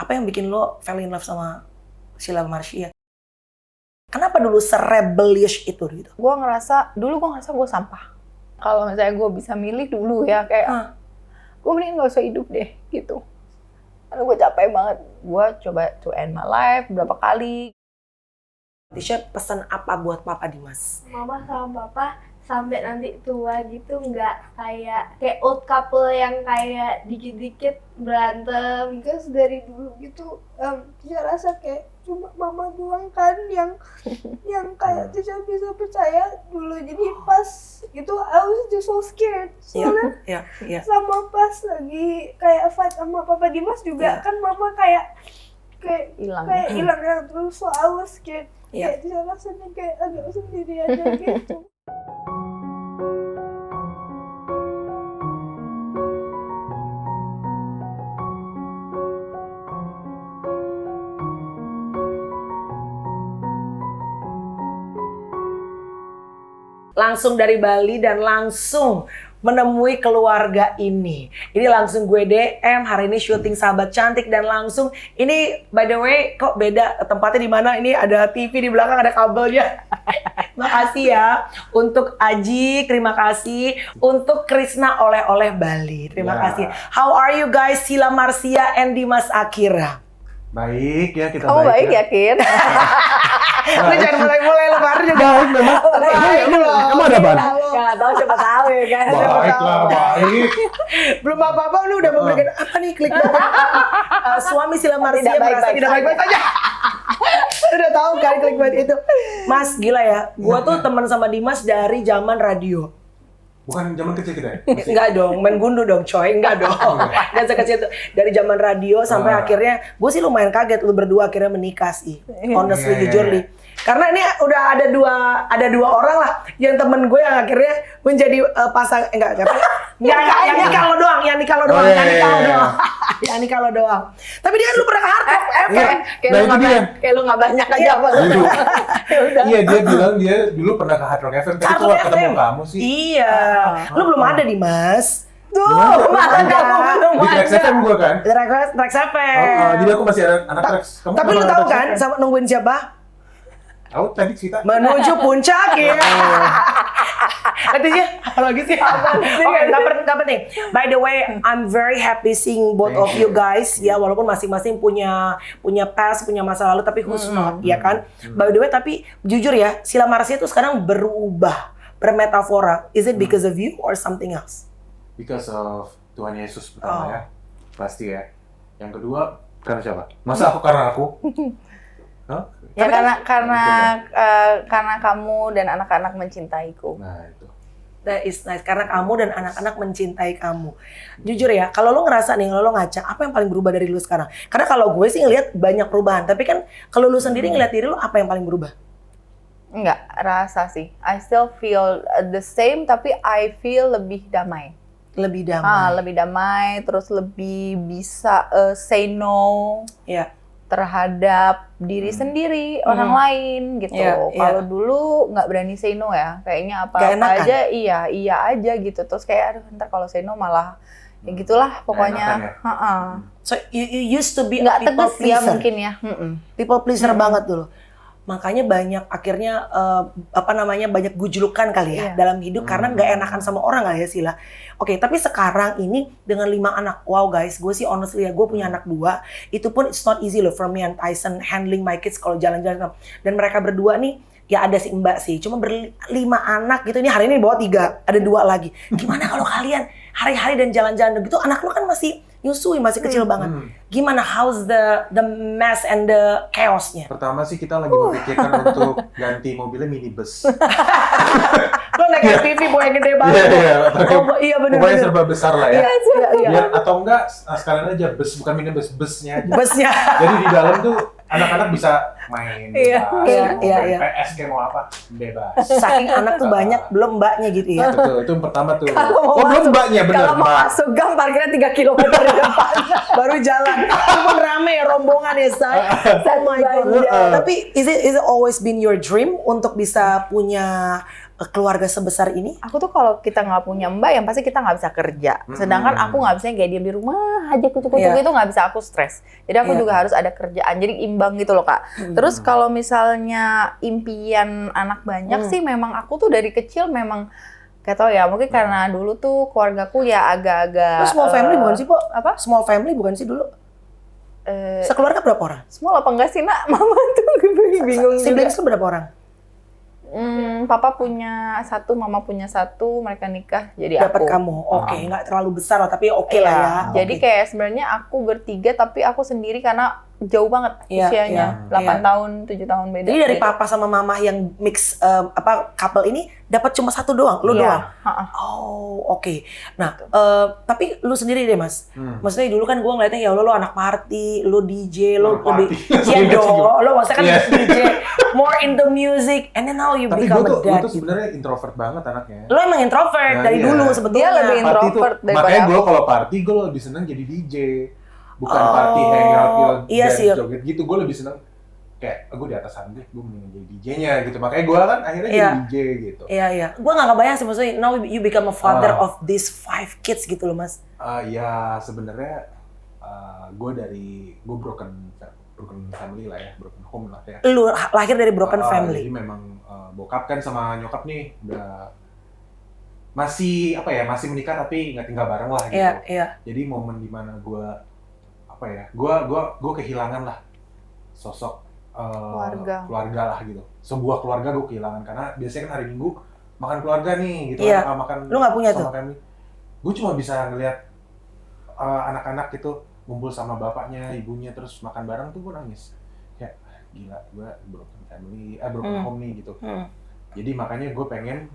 Apa yang bikin lo fall in love sama Sheila Marcia? Kenapa dulu se-rebellious itu gitu? Dulu gue ngerasa gue sampah. Kalau misalnya gue bisa milih dulu ya, kayak gue mending gak usah hidup deh, gitu. Karena gue capek banget. Gue coba to end my life berapa kali. Tisha pesan apa buat Papa Dimas? Mama sama Papa sampai nanti tua gitu nggak kayak old couple yang kayak dikit-dikit berantem. Terus dari dulu gitu Tisha rasa kayak cuma Mama doang kan yang kayak Tisha bisa percaya dulu. Jadi pas itu I was just so scared. Soalnya sama pas lagi kayak fight sama Papa Dimas juga kan Mama kayak hilang ya. Terus so I was scared. Kayak Tisha rasanya kayak agak sendiri aja gitu. Langsung dari Bali dan langsung menemui keluarga ini. Ini langsung gue DM, hari ini syuting Sahabat Cantik dan langsung ini by the way kok beda tempatnya di mana? Ini ada TV di belakang, ada kabelnya. Makasih ya untuk Aji, terima kasih untuk Krisna oleh-oleh Bali. Terima kasih. How are you guys? Sheila Marcia and Dimas Akira. Baik ya, kita Kamu baik ya, Kin? Lu jangan mulai-mulai lo baru juga. Baik memang. Emang ada ban? Nggak tahu, siapa tahu ya kan. Baik lah, baik. Belum apa-apa lu udah memberikan apa nih klik suami Sheila Marcia Tidak merasa baik-baik tidak baik-baik aja. Udah tahu kan clickbait itu. Mas gila ya, gua tuh teman sama Dimas dari zaman radio. Bukan zaman kecil kita ya? Enggak dong, main gundu dong coy, enggak dong. Dan sekecil itu dari zaman radio sampai akhirnya gue sih lumayan kaget lu berdua akhirnya menikah sih. Honestly, jujurly. Karena ini udah ada dua orang lah yang temen gue yang akhirnya menjadi pasang yang nikah lo doang. Yang nikah lo doang. Tapi dia kan lu pernah ke Hard Rock FM. Kayak lu nggak banyak aja apa lu. Iya, dia bilang dia dulu pernah ke Hard Rock FM. Tapi Hard kok Rock ketemu FM. kamu sih? Iya. Lu belum ada Dimas. Tuh, masa kamu belum Di Trax FM gue kan? Trax FM. Jadi aku masih ada anak Trax. Tapi lu tahu kan sama nungguin siapa? Tahu tadi cerita. Menuju puncak ya. Artinya apa lagi sih? Oke, nggak penting. By the way, I'm very happy seeing both of you guys ya, walaupun masing-masing punya past, punya masa lalu, tapi who's not, ya kan? By the way, tapi jujur ya, Sheila Marcia itu sekarang berubah, bermetafora. Is it because of you or something else? Because of Tuhan Yesus pertama ya, pasti ya. Yang kedua karena siapa? Masa karena aku? Hah? Ya karena kamu dan anak-anak mencintaiku. Nah itu. That is nice. Karena kamu dan anak-anak mencintai kamu. Jujur ya, kalau lo ngerasa nih, kalau lo ngaca, apa yang paling berubah dari lo sekarang? Karena kalau gue sih ngeliat banyak perubahan. Tapi kan kalau lo sendiri ngeliat diri lo, apa yang paling berubah? Enggak, rasa sih. I still feel the same, tapi I feel lebih damai. Lebih damai. Lebih damai, terus lebih bisa say no. Iya. Terhadap diri sendiri, orang lain gitu. Kalau dulu nggak berani say no ya, kayaknya apa-apa aja iya aja gitu. Terus kayak aduh ntar kalau say no malah ya gitulah pokoknya. So you used to be nggak a people tegas pleaser. ya mungkin ya. People pleaser banget dulu. Makanya banyak akhirnya banyak gujulukan kali ya dalam hidup karena nggak enakan sama orang lah ya Sheila. Oke, tapi sekarang ini dengan 5 anak, wow guys, gue sih honestly ya, gue punya anak 2, itu pun it's not easy loh for me and Tyson handling my kids kalau jalan-jalan. Dan mereka berdua nih, ya ada si Mbak sih, cuma 5 anak gitu, ini hari ini bawa 3, ada 2 lagi. Gimana kalau kalian hari-hari dan jalan-jalan gitu, anak lo kan masih nyusui, masih kecil banget. Gimana, how's the mess and the chaosnya? Pertama sih kita lagi memikirkan untuk ganti mobilnya minibus. Lo naik MPV bawa yang gede banget. Iya benar. Pokoknya serba besar lah ya. Iya. Biar, atau enggak sekalian aja bus, bukan minibus, busnya aja. Busnya. Jadi di dalam tuh anak-anak bisa main bebas, Iya. PS kayak mau apa, bebas. Saking anak tuh banyak, belum mbaknya gitu ya. Betul, itu yang pertama tuh. Belum Belum mbaknya, bener Kalau mau mbak. masuk gang parkirnya 3 km di depan. Baru jalan. Itu pun rame ya rombongan ya, Say. Oh my God. Tapi is it always been your dream untuk bisa punya keluarga sebesar ini? Aku tuh kalau kita nggak punya mbak, yang pasti kita nggak bisa kerja. Sedangkan aku nggak bisa kayak diam di rumah aja kucuk-kucuk itu nggak bisa, aku stres. Jadi aku juga harus ada kerjaan. Jadi imbang gitu loh Kak. Terus kalau misalnya impian anak banyak sih, memang aku tuh dari kecil memang gak tau ya, mungkin karena dulu tuh keluargaku ya agak-agak. Small family bukan sih, Po? Apa? Small family bukan sih dulu? Sekeluarga berapa orang? Small apa enggak sih nak? Mama tuh bingung juga. Siblings lu berapa orang? Papa punya 1, mama punya 1, mereka nikah, jadi Dapat aku. kamu, oke, nggak terlalu besar lah, tapi oke lah ya. Jadi kayak sebenarnya aku bertiga, tapi aku sendiri karena jauh banget usianya, 8 tahun, 7 tahun beda. Jadi dari papa sama mama yang mix couple ini dapat cuma 1 doang, lu doang. Oh, oke. Nah, tapi lu sendiri deh Mas. Maksudnya dulu kan gua ngeliatnya ya lu anak party, lu DJ, lu lebih iya dong. Lu maksudnya kan DJ, more into music, and then now you become a dad. Gue tuh sebenarnya introvert banget anaknya. Lu emang introvert dari dulu sebetulnya. Dia lebih introvert daripada makanya gue aku. kalau party gue lebih seneng jadi DJ, bukan party hangout, dance, joget gitu. Gue lebih seneng kayak gue di atas handuk, gue mending jadi DJ-nya gitu. Makanya gue kan akhirnya jadi DJ gitu. Iya. Gue nggak kebayang sih maksudnya now you become a father of these 5 kids gitu loh Mas. Ya sebenarnya gue broken family lah ya, broken home lah ya. Lu lahir dari broken family. Jadi memang bokap kan sama nyokap nih udah masih menikah tapi nggak tinggal bareng lah gitu. Iya. Jadi momen dimana gue kehilangan lah sosok keluarga lah gitu. Sebuah keluarga gue kehilangan karena biasanya kan hari Minggu makan keluarga nih gitu. Makan. Lu nggak punya tuh? Gue cuma bisa ngelihat anak-anak gitu ngumpul sama bapaknya, ibunya, terus makan bareng tuh gue nangis. Kayak gila, gue broken family, broken home nih gitu. Jadi makanya gue pengen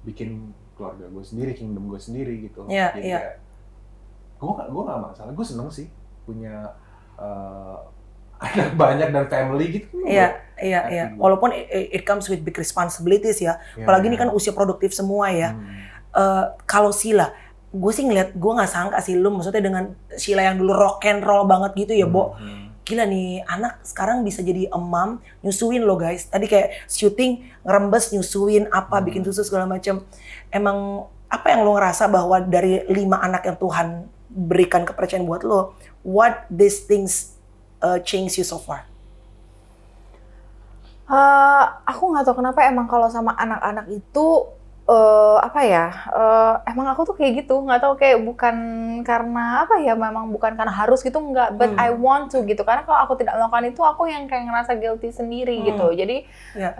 bikin keluarga gue sendiri, kingdom gue sendiri gitu. Jadi kayak gue gak masalah, gue seneng sih punya anak banyak dan family gitu. Iya. Walaupun it comes with big responsibilities ya. Apalagi ini kan usia produktif semua ya. Kalau Sheila, gue sih ngeliat, gue nggak sangka sih lu maksudnya dengan Sheila yang dulu rock and roll banget gitu ya, Bo. Gila nih, anak sekarang bisa jadi mom, nyusuin lo guys. Tadi kayak syuting, ngerembes, nyusuin apa, bikin susu segala macam. Emang apa yang lo ngerasa bahwa dari 5 anak yang Tuhan berikan kepercayaan buat lo, what these things change you so far? Aku nggak tahu kenapa emang kalau sama anak-anak itu emang aku tuh kayak gitu, nggak tahu, kayak bukan karena memang bukan karena harus gitu, nggak, but I want to gitu, karena kalau aku tidak melakukan itu aku yang kayak ngerasa guilty sendiri gitu. Jadi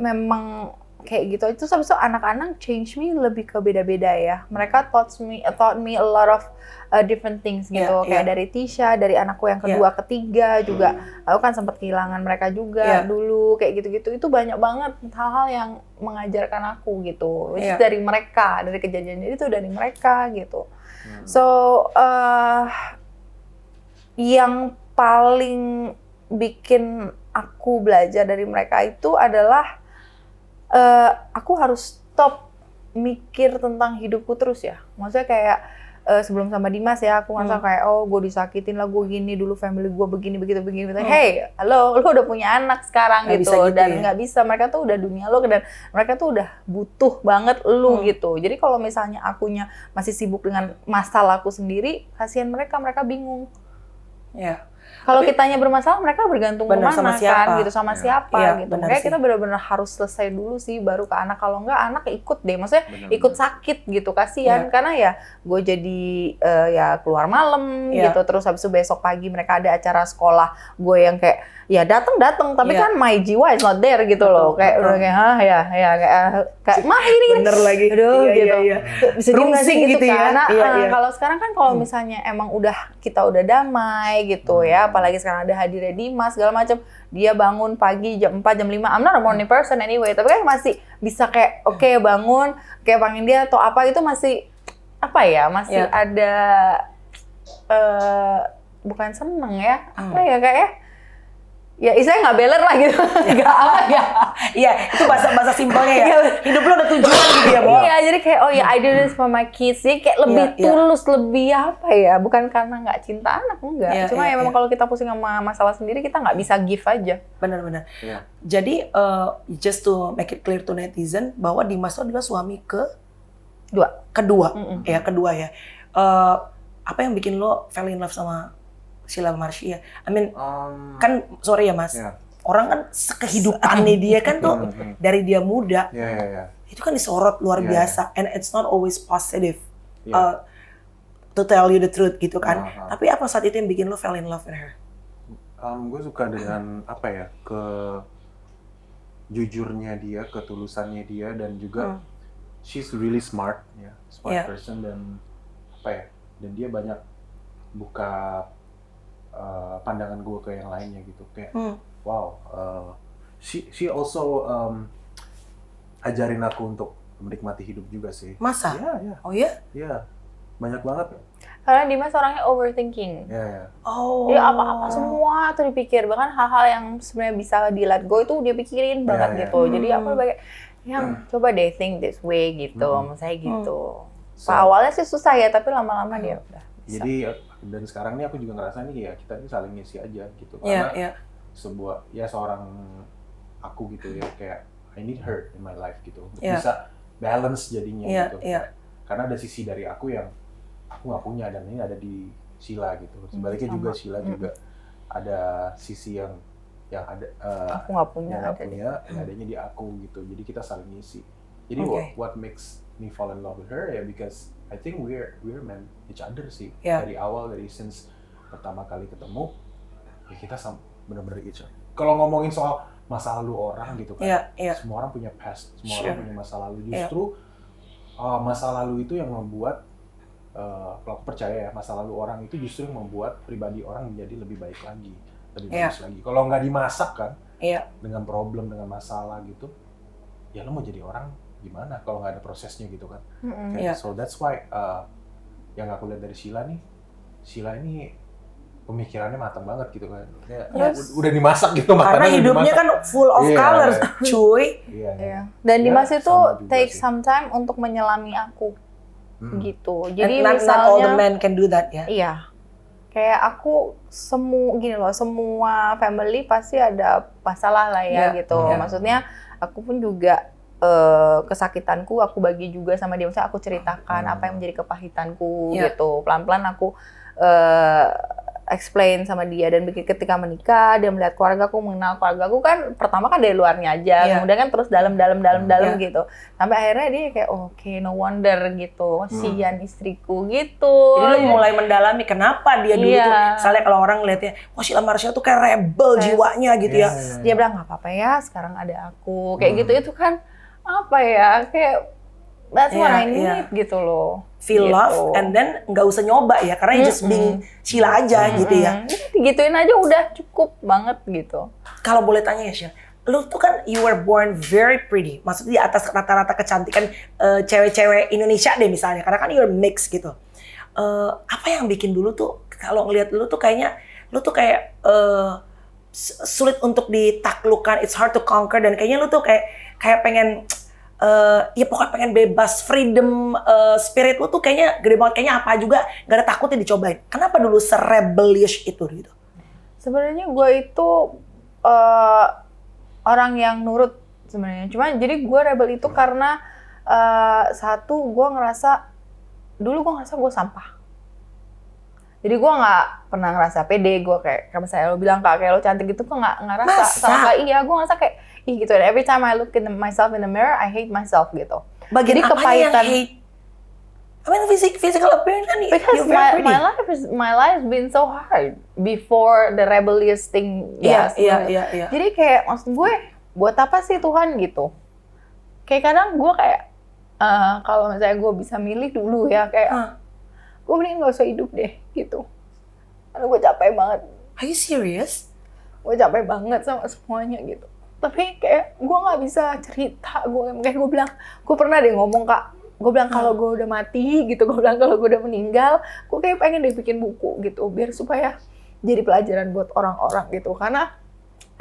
memang kayak gitu. Itu habis itu anak-anak change me lebih ke beda-beda ya. Mereka taught me a lot of different things gitu. Kayak dari Tisha, dari anakku yang kedua, ketiga juga. Aku kan sempat kehilangan mereka juga dulu kayak gitu-gitu. Itu banyak banget hal-hal yang mengajarkan aku gitu. Dari mereka, dari kejadian itu dari mereka gitu. So yang paling bikin aku belajar dari mereka itu adalah aku harus stop mikir tentang hidupku terus ya. Maksudnya kayak sebelum sama Dimas ya, aku ngerasa kayak gue disakitin lah, gue gini dulu, family gue begini. Hey, halo, lo udah punya anak sekarang gak gitu, dan nggak bisa. Mereka tuh udah dunia lo, dan mereka tuh udah butuh banget lo gitu. Jadi kalau misalnya akunya masih sibuk dengan masalahku sendiri, kasihan mereka bingung. Kalau kitanya bermasalah, mereka bergantung kemana sama siapa? kan, gitu, sama siapa gitu. Makanya kita benar-benar harus selesai dulu sih, baru ke anak. Kalau enggak, anak ikut deh, maksudnya ikut sakit gitu, kasihan. Karena ya gue jadi keluar malam gitu, terus habis itu besok pagi mereka ada acara sekolah, gue yang kayak ya datang, tapi kan my jiwa is not there gitu loh. Kayak udah kayak mah ini bener lagi. Aduh gitu. Bisa Rungsing gitu ya. Karena kalau sekarang kan kalau misalnya emang kita udah damai gitu ya, apalagi sekarang ada hadirnya Dimas segala macam, dia bangun pagi jam 4, jam 5, I'm not a morning person anyway, tapi kan masih bisa kayak bangun, kayak panggil dia atau apa, itu masih masih ada bukan seneng ya, kayak ya istilahnya nggak beler lah gitu. Nggak apa ya. Iya, itu bahasa simpelnya ya. Hidup lo ada tujuan gitu ya, Bo. Iya, jadi kayak I do this for my kids. Jadi kayak lebih tulus, lebih apa ya? Bukan karena nggak cinta anak, enggak. Cuma ya memang kalau kita pusing sama masalah sendiri, kita nggak bisa give aja. Benar-benar. Jadi just to make it clear to netizen bahwa Dimas itu adalah suami kedua ya. Apa yang bikin lo fall in love sama Sheila Marcia? I mean, kan sorry ya Mas, orang kan kehidupannya dia kan tuh dari dia muda, itu kan disorot luar biasa, and it's not always positive. To tell you the truth gitu kan. Tapi apa saat itu yang bikin lo fall in love with her? Gue suka dengan apa ya, jujurnya dia, ketulusannya dia, dan juga she's really smart person, dan apa ya, dan dia banyak buka pandangan gue ke yang lainnya gitu, kayak wow, she also ajarin aku untuk menikmati hidup juga sih. Masa? Iya. Oh ya? Iya, banyak banget. Karena Dimas orangnya overthinking. Iya. Oh. Jadi apa-apa semua tuh dipikir, bahkan hal-hal yang sebenarnya bisa di let go itu dia pikirin banget gitu. Jadi apa bagai yang coba deh think this way gitu, misalnya gitu. Awalnya sih susah ya, tapi lama-lama dia udah bisa. Jadi dan sekarang ini aku juga ngerasa nih ya kita ini saling ngisi aja gitu, karena seorang aku gitu ya, kayak I need her in my life gitu untuk bisa balance jadinya gitu. Karena ada sisi dari aku yang aku nggak punya, dan ini ada di Sheila gitu. Sebaliknya juga Sheila juga ada sisi yang ada aku nggak punya, adanya di aku gitu. Jadi kita saling ngisi. Jadi what makes me fall in love with her ya, because I think we're meant each other sih. Dari awal, dari since pertama kali ketemu ya kita benar-benar each other. Kalau ngomongin soal masa lalu orang gitu kan, semua orang punya past, semua orang punya masa lalu. Justru masa lalu itu yang membuat kalau aku percaya ya, masa lalu orang itu justru yang membuat pribadi orang menjadi lebih baik lagi, lebih bagus lagi. Kalau nggak dimasak kan, dengan problem, dengan masalah gitu, ya lo mau jadi orang gimana kalau nggak ada prosesnya gitu kan. So that's why yang aku lihat dari Sheila ini pemikirannya matang banget gitu kan. Udah dimasak gitu, karena hidupnya kan full of colors, cuy. Dan Dimas itu take some time untuk menyelami aku gitu. Jadi not all the men can do that ya. Iya. Kayak aku semua family pasti ada masalah lah ya gitu. Maksudnya aku pun juga kesakitanku aku bagi juga sama dia, misalnya aku ceritakan apa yang menjadi kepahitanku gitu. Pelan-pelan aku explain sama dia, dan ketika menikah dia melihat keluargaku, mengenal keluargaku kan pertama kan dari luarnya aja, kemudian kan terus dalam gitu, sampai akhirnya dia kayak no wonder gitu, kasihan istriku gitu. Jadi lu mulai mendalami kenapa dia dulu tuh, misalnya kalau orang ngeliatnya Sheila Marcia tuh kayak rebel jiwanya gitu ya. Dia bilang nggak apa-apa ya, sekarang ada aku kayak gitu. Itu kan apa ya, kayak that's what I need gitu loh. Feel gitu. love and then nggak usah nyoba ya, karena just being Sheila aja gitu ya. Digituin aja udah cukup banget gitu. Kalau boleh tanya ya Sheila, lu tuh kan you were born very pretty, maksudnya di atas rata-rata kecantikan cewek-cewek Indonesia deh misalnya, karena kan you're mix gitu. Apa yang bikin dulu tuh kalau ngelihat lu tuh kayaknya lu tuh kayak sulit untuk ditaklukkan, it's hard to conquer, dan kayaknya lu tuh kayak pengen ya pokoknya pengen bebas, freedom, spirit lu tuh kayaknya gede banget, kayaknya apa juga gak ada takutnya dicobain. Kenapa dulu se-rebellious itu gitu? Sebenarnya gue itu orang yang nurut sebenarnya. Cuma jadi gue rebel itu karena satu, gue ngerasa gue sampah. Jadi gue nggak pernah ngerasa pede, gue kayak misalnya lo bilang kayak lo cantik gitu, gue nggak ngerasa. Gue ngerasa kayak gitu. And every time I look at myself in the mirror, I hate myself gitu. Bagian apa yang hate? I mean physical appearance kan because my life has been so hard before the rebellious thing. Iya. Jadi kayak maksud gue, buat apa sih Tuhan gitu? Kayak kadang gue kayak kalau misalnya gue bisa milih dulu ya, kayak gue mending gak usah hidup deh gitu. Karena gue capek banget. Are you serious? Gue capek banget sama semuanya gitu. Tapi kayak gue nggak bisa cerita. Kayak gue bilang, gue pernah deh ngomong Kak. Gue bilang kalau gue udah mati gitu, gue bilang kalau gue udah meninggal, gue kayak pengen deh bikin buku gitu, biar supaya jadi pelajaran buat orang-orang gitu. Karena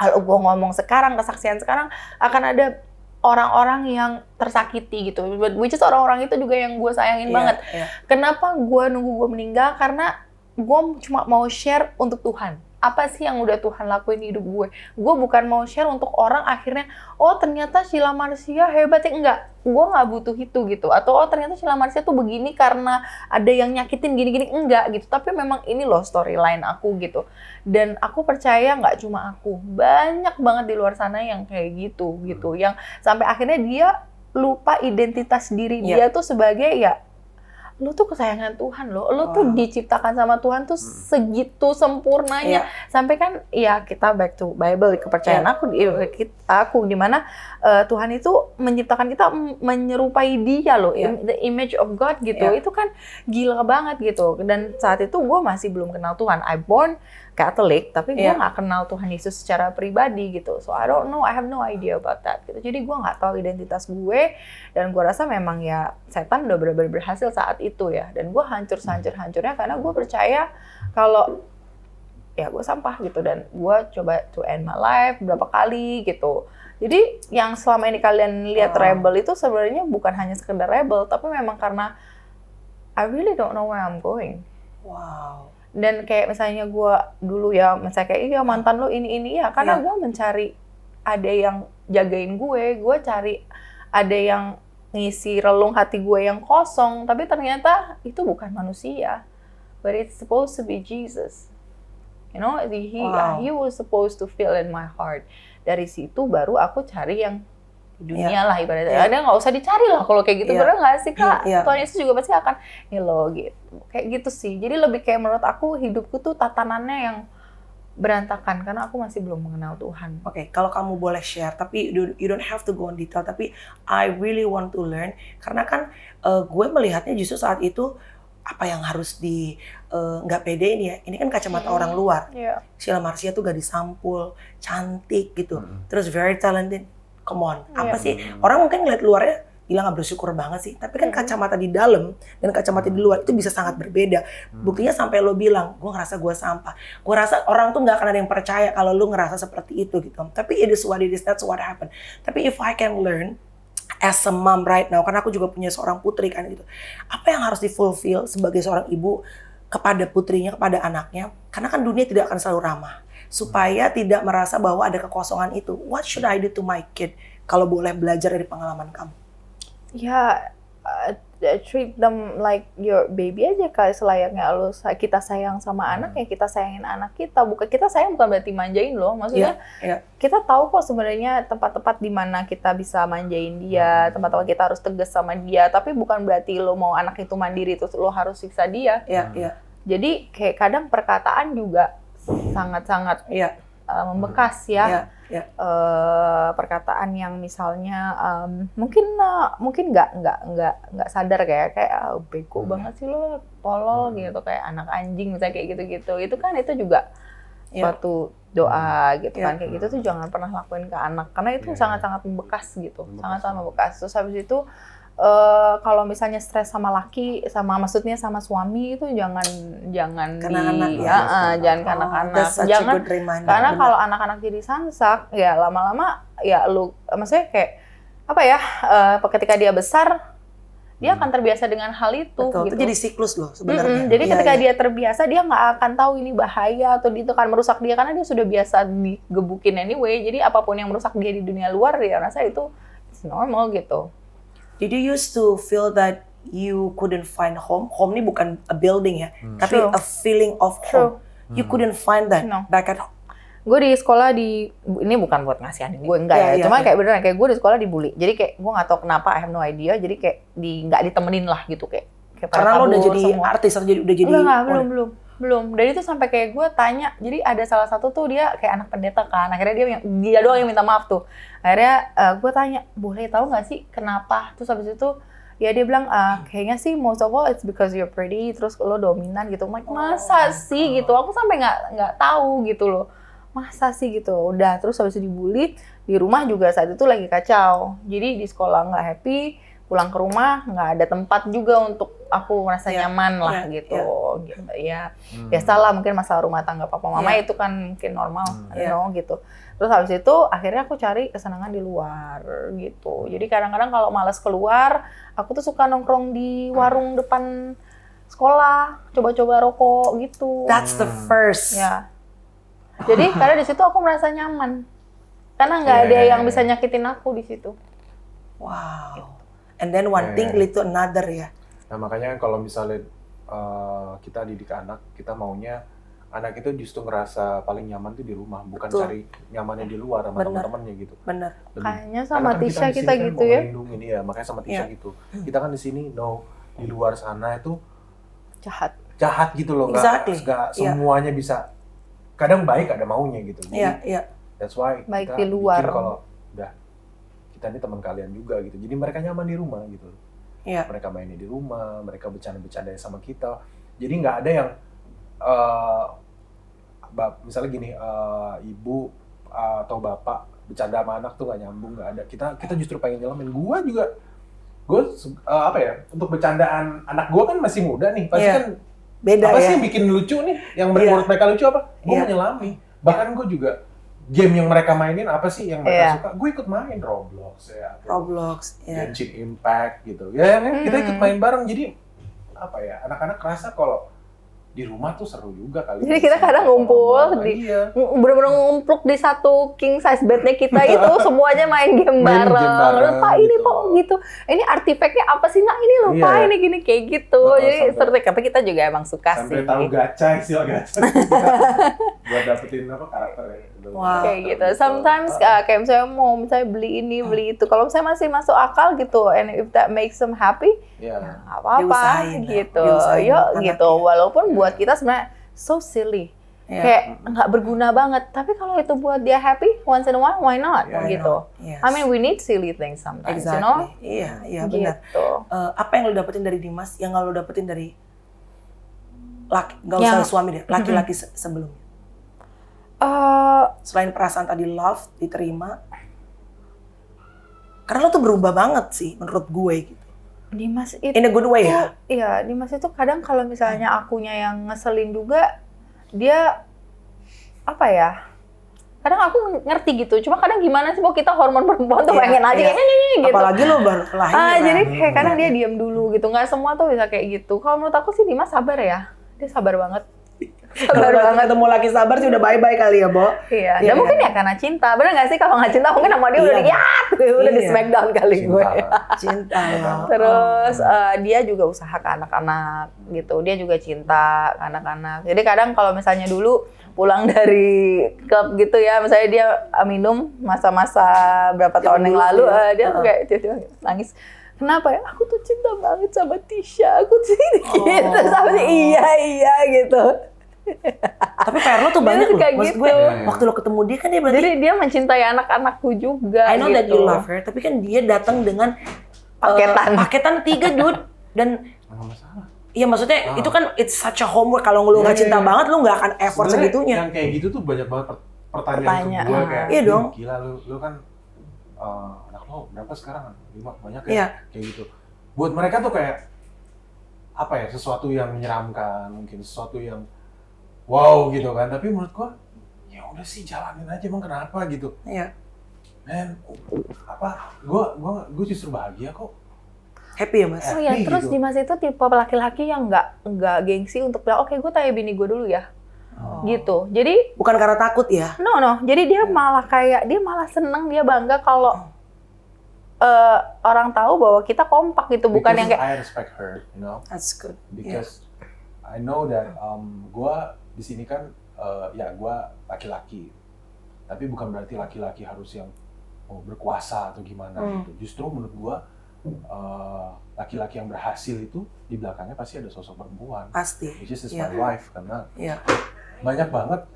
kalau gue ngomong sekarang, kesaksian sekarang, akan ada orang-orang yang tersakiti gitu. Which is orang-orang itu juga yang gue sayangin banget. Kenapa gue nunggu gue meninggal? Karena gue cuma mau share untuk Tuhan. Apa sih yang udah Tuhan lakuin di hidup gue? Gue bukan mau share untuk orang akhirnya, oh ternyata Sheila Marcia hebat ya. Enggak, gue nggak butuh itu gitu. Atau oh ternyata Sheila Marcia tuh begini karena ada yang nyakitin gini-gini. Enggak gitu. Tapi memang ini loh storyline aku gitu. Dan aku percaya nggak cuma aku. Banyak banget di luar sana yang kayak gitu. Yang sampai akhirnya dia lupa identitas diri dia tuh sebagai ya, lu tuh kesayangan Tuhan loh, lu tuh diciptakan sama Tuhan tuh segitu sempurnanya. Sampai kan ya kita back to Bible, kepercayaan aku di mana Tuhan itu menciptakan kita menyerupai dia loh, the image of God gitu. Itu kan gila banget gitu. Dan saat itu gue masih belum kenal Tuhan. I born Catholic, tapi gue nggak kenal Tuhan Yesus secara pribadi gitu. So I don't know, I have no idea about that gitu. Jadi gue nggak tahu identitas gue, dan gue rasa memang ya setan udah benar-benar berhasil saat itu ya. Dan gue hancur-hancurnya karena gue percaya kalau ya gue sampah gitu, dan gue coba to end my life berapa kali gitu. Jadi yang selama ini kalian lihat rebel itu sebenarnya bukan hanya sekedar rebel, tapi memang karena I really don't know where I'm going. Wow. Dan kayak misalnya gue dulu ya, misalnya kayak iya mantan lo ini ya, karena gue mencari ada yang jagain gue cari ada yang ngisi relung hati gue yang kosong, tapi ternyata itu bukan manusia, but it's supposed to be Jesus, you know, he was supposed to fill in my heart. Dari situ baru aku cari yang dunia lah ibaratnya. Ada nggak usah dicari lah kalau kayak gitu, bener nggak sih Kak? Tuhan Yesus juga pasti akan lo gitu, kayak gitu sih. Jadi lebih kayak menurut aku hidupku tuh tatanannya yang berantakan karena aku masih belum mengenal Tuhan. Oke, kalau kamu boleh share, tapi you don't have to go on detail, tapi I really want to learn, karena kan gue melihatnya justru saat itu apa yang harus nggak pede ini ya, ini kan kacamata orang luar. Sheila Marcia tuh gadis sampul, cantik gitu, terus very talented. Come on, apa sih? Orang mungkin ngeliat luarnya bilang nggak bersyukur banget sih, tapi kan kacamata di dalam dan kacamata di luar itu bisa sangat berbeda. Buktinya sampai lo bilang, gue ngerasa gue sampah. Gue rasa orang tuh nggak akan ada yang percaya kalau lo ngerasa seperti itu gitu. Tapi it is what it is, that's what happened. Tapi if I can learn as a mom right now, karena aku juga punya seorang putri kan gitu, apa yang harus di-fulfill sebagai seorang ibu kepada putrinya, kepada anaknya, karena kan dunia tidak akan selalu ramah. Supaya tidak merasa bahwa ada kekosongan itu. What should I do to my kid? Kalau boleh belajar dari pengalaman kamu. Ya, treat them like your baby aja kali, selayaknya kita sayang sama anak ya kita sayangin anak kita. Kita sayang bukan berarti manjain loh. Maksudnya kita tahu kok sebenarnya tempat-tempat di mana kita bisa manjain dia, tempat-tempat kita harus tegas sama dia. Tapi bukan berarti lo mau anak itu mandiri terus lo harus siksa dia. Jadi kayak kadang perkataan juga sangat-sangat membekas ya. Perkataan yang misalnya mungkin nggak sadar kayak bego banget sih lo, tolol gitu, kayak anak anjing misalnya kayak gitu-gitu. Itu juga suatu doa gitu kan, kayak gitu tuh jangan pernah lakuin ke anak karena itu sangat-sangat membekas gitu, sangat-sangat membekas. Terus habis itu kalau misalnya stres sama laki, maksudnya sama suami itu jangan jangan ke anak-anak, jangan karena kalau anak-anak jadi sansak ya lama-lama ya maksudnya kayak apa ya, ketika dia besar dia akan terbiasa dengan hal itu. Gitu. Itu jadi siklus loh sebenarnya. Jadi ketika dia terbiasa, dia nggak akan tahu ini bahaya atau itu kan merusak dia karena dia sudah biasa digebukin anyway. Jadi apapun yang merusak dia di dunia luar, dia rasa itu it's normal gitu. Did you used to feel that you couldn't find home? Home ini bukan a building ya, tapi a feeling of home. You couldn't find that back at home. Gue di sekolah ini bukan buat ngasihanin gue, enggak ya. Cuma kayak beneran kayak gue di sekolah dibully. Jadi kayak gue nggak tahu kenapa, I have no idea. Jadi kayak nggak ditemenin lah gitu kayak karena lo udah jadi semua artis atau udah jadi belum. Dari itu sampai kayak gue tanya. Jadi ada salah satu tuh dia kayak anak pendeta kan. Akhirnya dia doang yang minta maaf tuh. Akhirnya gue tanya, boleh tahu nggak sih kenapa? Terus habis itu ya dia bilang kayaknya sih most of all it's because you're pretty, terus lo dominan gitu. Masa sih gitu? Aku sampai nggak tahu gitu loh. Masa sih gitu? Udah, terus habis itu dibully, di rumah juga saat itu lagi kacau. Jadi di sekolah nggak happy, pulang ke rumah nggak ada tempat juga untuk aku merasa nyaman lah gitu. Gitu ya. Biasalah mungkin masalah rumah tangga papa mama itu kan mungkin normal, gitu. Terus habis itu akhirnya aku cari kesenangan di luar gitu. Jadi kadang-kadang kalau malas keluar, aku tuh suka nongkrong di warung depan sekolah, coba-coba rokok gitu. That's the first. Ya. Jadi karena di situ aku merasa nyaman. Karena nggak ada yang bisa nyakitin aku di situ. Wow. And then one thing lead to another ya. Nah makanya kalau misalnya kita didik anak, kita maunya anak itu justru ngerasa paling nyaman tuh di rumah, bukan cari nyamannya di luar sama teman-temannya gitu. Bener. Kayaknya sama Tisha kita gitu ya. Ini ya, makanya sama Tisha gitu. Kita kan di sini di luar sana itu jahat gitu loh, nggak semuanya bisa. Kadang baik ada maunya gitu. Jadi, that's why baik kita di luar. bikin kalau udah kita ini teman kalian juga gitu. Jadi mereka nyaman di rumah gitu. Mereka mainnya di rumah, mereka bercanda-bercanda sama kita. Jadi nggak ada yang misalnya gini, ibu atau bapak bercanda sama anak tuh nggak nyambung, nggak ada. Kita justru pengen nyelamin. Gue untuk bercandaan anak gue kan masih muda nih, pasti kan beda apa sih yang bikin lucu nih, yang menurut mereka lucu apa? Gue menyelami. Bahkan gue juga game yang mereka mainin apa sih yang mereka suka, gue ikut main Roblox, Genshin Impact gitu. Kita ikut main bareng, jadi apa ya, anak-anak kerasa kalau di rumah tuh seru juga kali. Jadi kita kadang ngumpul bener-bener ngumpul di satu king size bednya kita itu semuanya main game bareng. Pak ini kok gitu. Ini artifaknya apa sih? Nah ini loh Pak, ini gini kayak gitu. Jadi seru, tapi kita juga emang suka sampai sih. Tahu istilah gacha. Buat dapetin karakter ya. Wow. Kayak gitu. Sometimes kayak misalnya beli ini, beli itu. Kalau misalnya masih masuk akal gitu, and if that makes them happy, ya apa-apa gitu. Yuk gitu. Walaupun buat kita sebenarnya so silly. Kayak nggak berguna banget. Tapi kalau itu buat dia happy, once in a while, why not? Gitu. I mean, we need silly things sometimes, you know? Iya benar. Gitu. Apa yang lo dapetin dari Dimas, yang lo dapetin dari laki, nggak usah suami deh, laki-laki sebelumnya? Selain perasaan tadi love, diterima. Karena lo tuh berubah banget sih menurut gue gitu. Dimas itu in a good way ya? Iya, Dimas itu kadang kalau misalnya akunya yang ngeselin juga, dia apa ya? Kadang aku ngerti gitu, cuma kadang gimana sih, mau kita hormon perempuan tuh pengen aja kayak gitu. Apalagi lo baru lahir. Jadi kayak kadang dia diam dulu gitu, nggak semua tuh bisa kayak gitu. Kalau menurut aku sih Dimas sabar ya, dia sabar banget. Sabar banget, ketemu laki sabar sih udah bye-bye kali ya, Bo. Iya, dan mungkin ya karena cinta. Bener nggak sih, kalau nggak cinta mungkin sama dia udah di smackdown kali gue. Cinta. Terus dia juga usaha ke anak-anak gitu. Dia juga cinta ke anak-anak. Jadi kadang kalau misalnya dulu pulang dari klub gitu ya, misalnya dia minum masa-masa berapa tahun yang lalu, dia tuh kayak dia nangis. Kenapa ya? Aku tuh cinta banget sama Tisha. Aku tuh gitu, sama iya gitu. Tapi PR lo tuh banyak loh. Maksud gue, waktu lo ketemu dia kan dia berarti... Jadi dia mencintai anak-anakku juga. I know that you love her, tapi kan dia datang dengan paketan 3, dude. Dan iya maksudnya itu kan it's such a homework. Kalau lo nggak cinta banget, lo nggak akan effort segitunya. Yang kayak gitu tuh banyak banget pertanyaan ke gue kayak, iya dong. Gila lo kan anak lo berapa sekarang? 5 banyak ya? Kayak gitu. Buat mereka tuh kayak apa ya, sesuatu yang menyeramkan, mungkin sesuatu yang wow gitu kan, tapi menurut gua ya udah sih jalanin aja, emang kenapa gitu. Men, gua justru bahagia kok. Happy ya Mas? Oh ya, terus gitu. Dimas itu tipe laki-laki yang nggak gengsi untuk bilang, oke, gue tanya bini gue dulu ya. Gitu. Jadi bukan karena takut ya? No. Jadi dia malah seneng, dia bangga kalau orang tahu bahwa kita kompak gitu, bukan yang kayak I respect her, you know. That's good. Because I know that gua di sini kan gua laki-laki. Tapi bukan berarti laki-laki harus yang berkuasa atau gimana gitu. Justru menurut gua laki-laki yang berhasil itu di belakangnya pasti ada sosok perempuan. Pasti. Which is my wife, karena banyak banget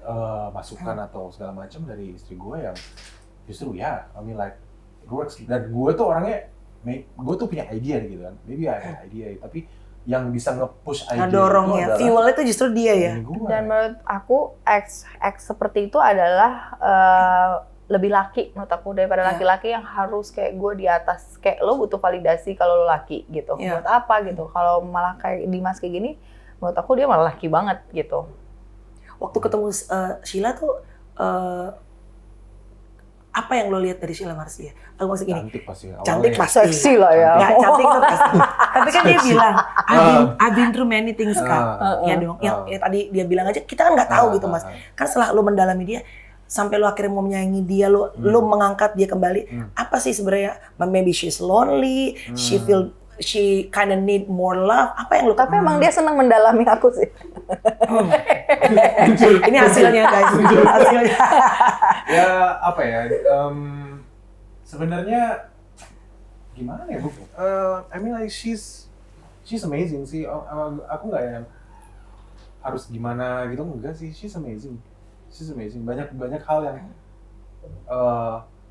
masukan atau segala macam dari istri gue yang justru I mean like it works. Dan gue tuh orangnya, gue tuh punya idea gitu kan. Maybe I have idea, tapi yang bisa nge-push idea ngedorong itu ya. Fuel itu justru dia ya. Dan menurut aku X seperti itu adalah lebih laki menurut aku daripada laki-laki yang harus kayak gue di atas. Kayak lo butuh validasi kalau lo laki gitu. Buat apa gitu. Kalau malah kayak Dimas kayak gini, menurut aku dia malah laki banget gitu. Waktu ketemu Sheila tuh apa yang lo lihat dari Sheila Marcia? Aku maksud gini. Cantik pasti. Cantik pasti. Seksi lah ya. Nggak, cantik tuh pasti. Tapi kan dia bilang, I've been through many things, Kak. Ya dong. Yang tadi dia bilang aja, kita kan nggak tahu gitu, Mas. Kan setelah lo mendalami dia, sampai lo akhirnya mau menyayangi dia, lo mengangkat dia kembali. Apa sih sebenarnya? Maybe she's lonely, she kinda need more love. Apa yang lo? Tapi emang dia senang mendalami aku sih. Ini hasilnya, guys. Hasilnya. Ya apa ya? Sebenarnya gimana ya, Bu? I mean like she's amazing sih. Aku nggak yang harus gimana gitu, enggak sih. She's amazing. Banyak hal yang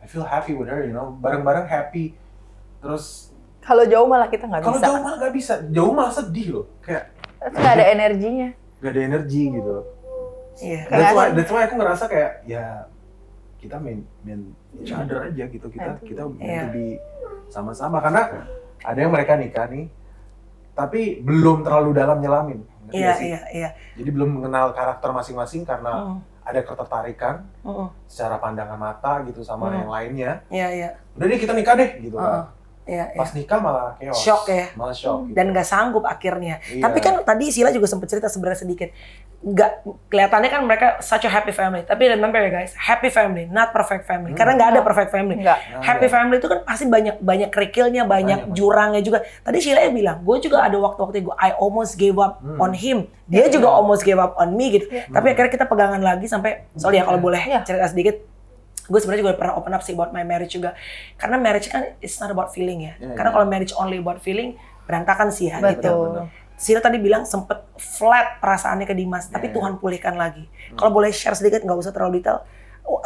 I feel happy with her, you know. Bareng-bareng happy. Terus kalau jauh malah kita nggak bisa. kalau jauh malah nggak bisa. Jauh malah sedih loh. Kayak nggak ada energinya. Nggak ada energi gitu. Iya. That's why aku ngerasa kayak ya kita main each other aja gitu. Kita meant to be sama-sama. Karena ada yang mereka nikah nih, tapi belum terlalu dalam nyelamin. Iya. Jadi belum mengenal karakter masing-masing karena ada ketertarikan secara pandangan mata gitu sama yang lainnya. Iya. Udah deh kita nikah deh gitu kan. Iya. Pas nikah malah chaos. Shock ya. Malah shock gitu. Dan nggak sanggup akhirnya. Iya. Tapi kan tadi Sheila juga sempat cerita sebenarnya sedikit. Nggak, kelihatannya kan mereka such a happy family. Tapi remember ya guys, happy family, not perfect family. Karena nggak ada perfect family. Happy family itu kan pasti banyak kerikilnya, banyak jurangnya juga. Tadi Sheila yang bilang, gue juga ada waktu-waktu gue, I almost gave up on him. Dia juga almost gave up on me gitu. Tapi akhirnya kita pegangan lagi sampai, sorry ya kalau boleh cerita sedikit. Gue sebenarnya juga pernah open up sih about my marriage juga. Karena marriage kan it's not about feeling ya. Karena kalau marriage only about feeling, berantakan sih ya. Gitu. Sheila tadi bilang sempet flat perasaannya ke Dimas, tapi Tuhan pulihkan lagi. Kalau boleh share sedikit, nggak usah terlalu detail.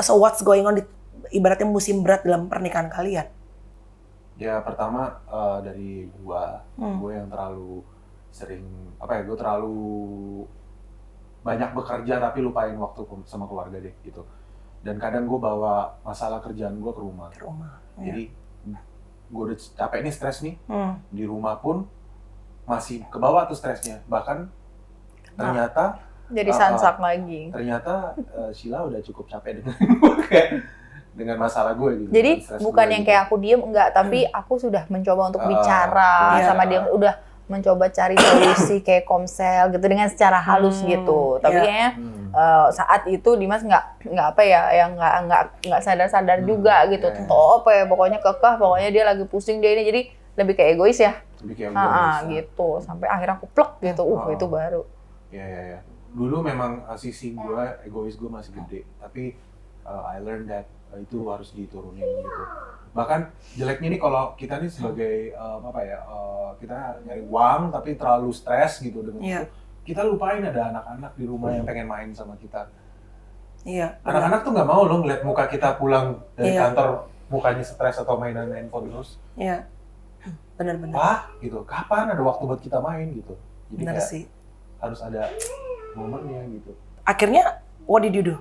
So what's going on, ibaratnya musim berat dalam pernikahan kalian? Ya pertama dari gue yang terlalu sering, gue terlalu banyak bekerja tapi lupain waktu sama keluarga deh gitu. Dan kadang gue bawa masalah kerjaan gue ke rumah. Jadi gue udah capek nih, stres nih. Di rumah pun masih kebawa tuh stresnya. Bahkan ternyata jadi sansak lagi. Ternyata Sheila udah cukup capek dengan masalah gue gitu. Jadi bukan yang kayak aku diem, enggak. Tapi aku sudah mencoba untuk bicara sama dia. Udah mencoba cari solusi kayak komsel gitu dengan secara halus gitu. Tapi kayaknya saat itu Dimas nggak sadar juga gitu. Pokoknya kekeh, pokoknya dia lagi pusing dia ini, jadi lebih kayak egois ya. Gitu. Sampai akhirnya aku plek gitu. Itu baru. Iya. Dulu memang sisi gue, egois gue masih gede. Tapi I learned that itu harus diturunin gitu. Bahkan jeleknya nih kalau kita nih sebagai kita nyari uang tapi terlalu stres gitu dengan itu, kita lupain ada anak-anak di rumah yang pengen main sama kita. Iya. Anak-anak tuh nggak mau loh ngeliat muka kita pulang dari kantor mukanya stres atau mainan handphone terus. Iya. Benar. Wah, gitu. Kapan ada waktu buat kita main gitu? Jadi benar sih. Harus ada momennya gitu. Akhirnya what did you do?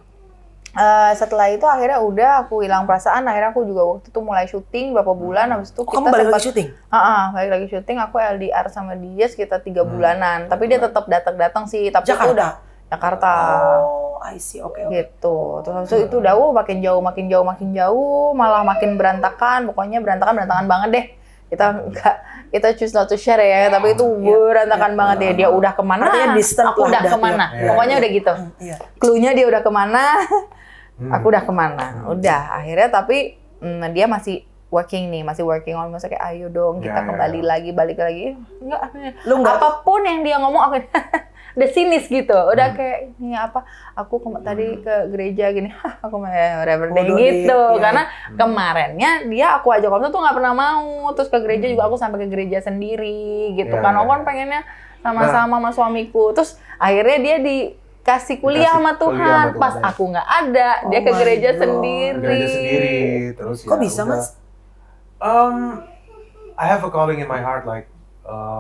Setelah itu akhirnya udah aku hilang perasaan. Akhirnya aku juga waktu itu mulai syuting beberapa bulan. Habis itu kamu balik lagi syuting? Balik lagi syuting. Aku LDR sama dia sekitar 3 bulanan. Tapi dia tetap datang sih. Tapi Jakarta? itu udah Jakarta. Oh, I see. Oke. Gitu. Terus habis itu udah makin jauh, malah makin berantakan. Pokoknya berantakan banget deh. Kita choose not to share ya, tapi itu berantakan banget ya. Dia udah kemana, aku udah kemana. Pokoknya udah gitu. Cluenya dia udah kemana, aku udah kemana. Udah, akhirnya tapi dia masih working on, masa kayak ayo dong kita kembali lagi, balik lagi. Enggak, apapun yang dia ngomong aku udah sinis gitu, udah kayak ini aku tadi ke gereja gini, aku whatever deh gitu. Karena kemarinnya dia aku ajak waktu tuh nggak pernah mau, terus ke gereja juga aku sampai ke gereja sendiri gitu. Kan aku kan pengennya sama-sama sama suamiku, terus akhirnya dia dikasih kuliah sama Tuhan, pas aku nggak ada, dia ke gereja sendiri. Terus kok bisa Mas? I have a calling in my heart, like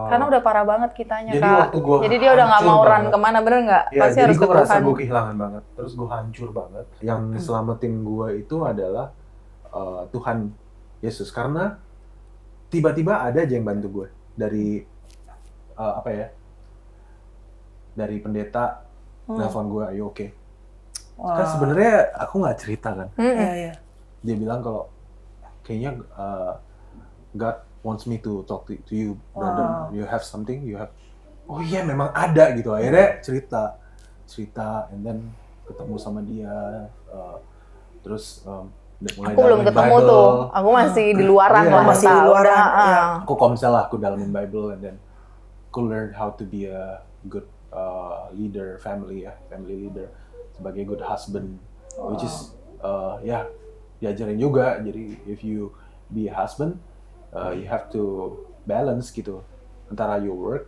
Karena udah parah banget kitanya, jadi Kak. waktu gua Jadi dia udah nggak mau run hancur kemana, bener nggak? ya, Pasti jadi harus ke gue merasa Tuhan. gue kehilangan banget. Terus gue hancur banget. Yang selamatin gue itu adalah Tuhan Yesus. Karena tiba-tiba ada aja yang bantu gue. Dari dari pendeta nelfon gue, ayo oke. Kan sebenarnya aku nggak cerita kan. Iya. Dia bilang kalau kayaknya God wants me to talk to you, brother. You have something, oh iya memang ada gitu. Akhirnya cerita, and then ketemu sama dia, terus mulai Aku belum dalamin ketemu Bible. tuh. Aku masih di luaran Iya. lah. Masih di luaran, iya. Aku komsel lah, aku dalamin Bible, and then aku learn how to be a good leader, family leader, sebagai good husband, which is diajarin juga. Jadi if you be a husband, you have to balance gitu antara your work,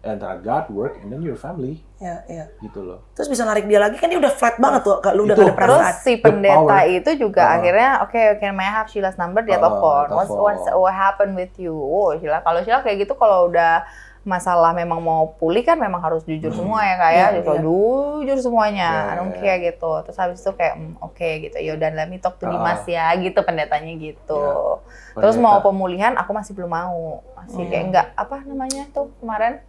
antara God work, and then your family. Iya. Gitu loh. Terus bisa narik dia lagi kan dia udah flat banget tuh, lu udah Itu. gak ada Terus perasaan. si pendeta power. itu juga akhirnya oke, may I have Sheila's number, dia telepon. What happened with you? Oh, Sheila, kalau Sheila kayak gitu kalau udah masalah memang mau pulih kan memang harus jujur semua ya Kak ya. Jujur semuanya. I don't care gitu. Terus habis itu kayak oke gitu. Yaudah let me talk to Dimas ya gitu pendetanya gitu. Terus mau pemulihan aku masih belum mau. Masih kayak enggak apa namanya tuh kemarin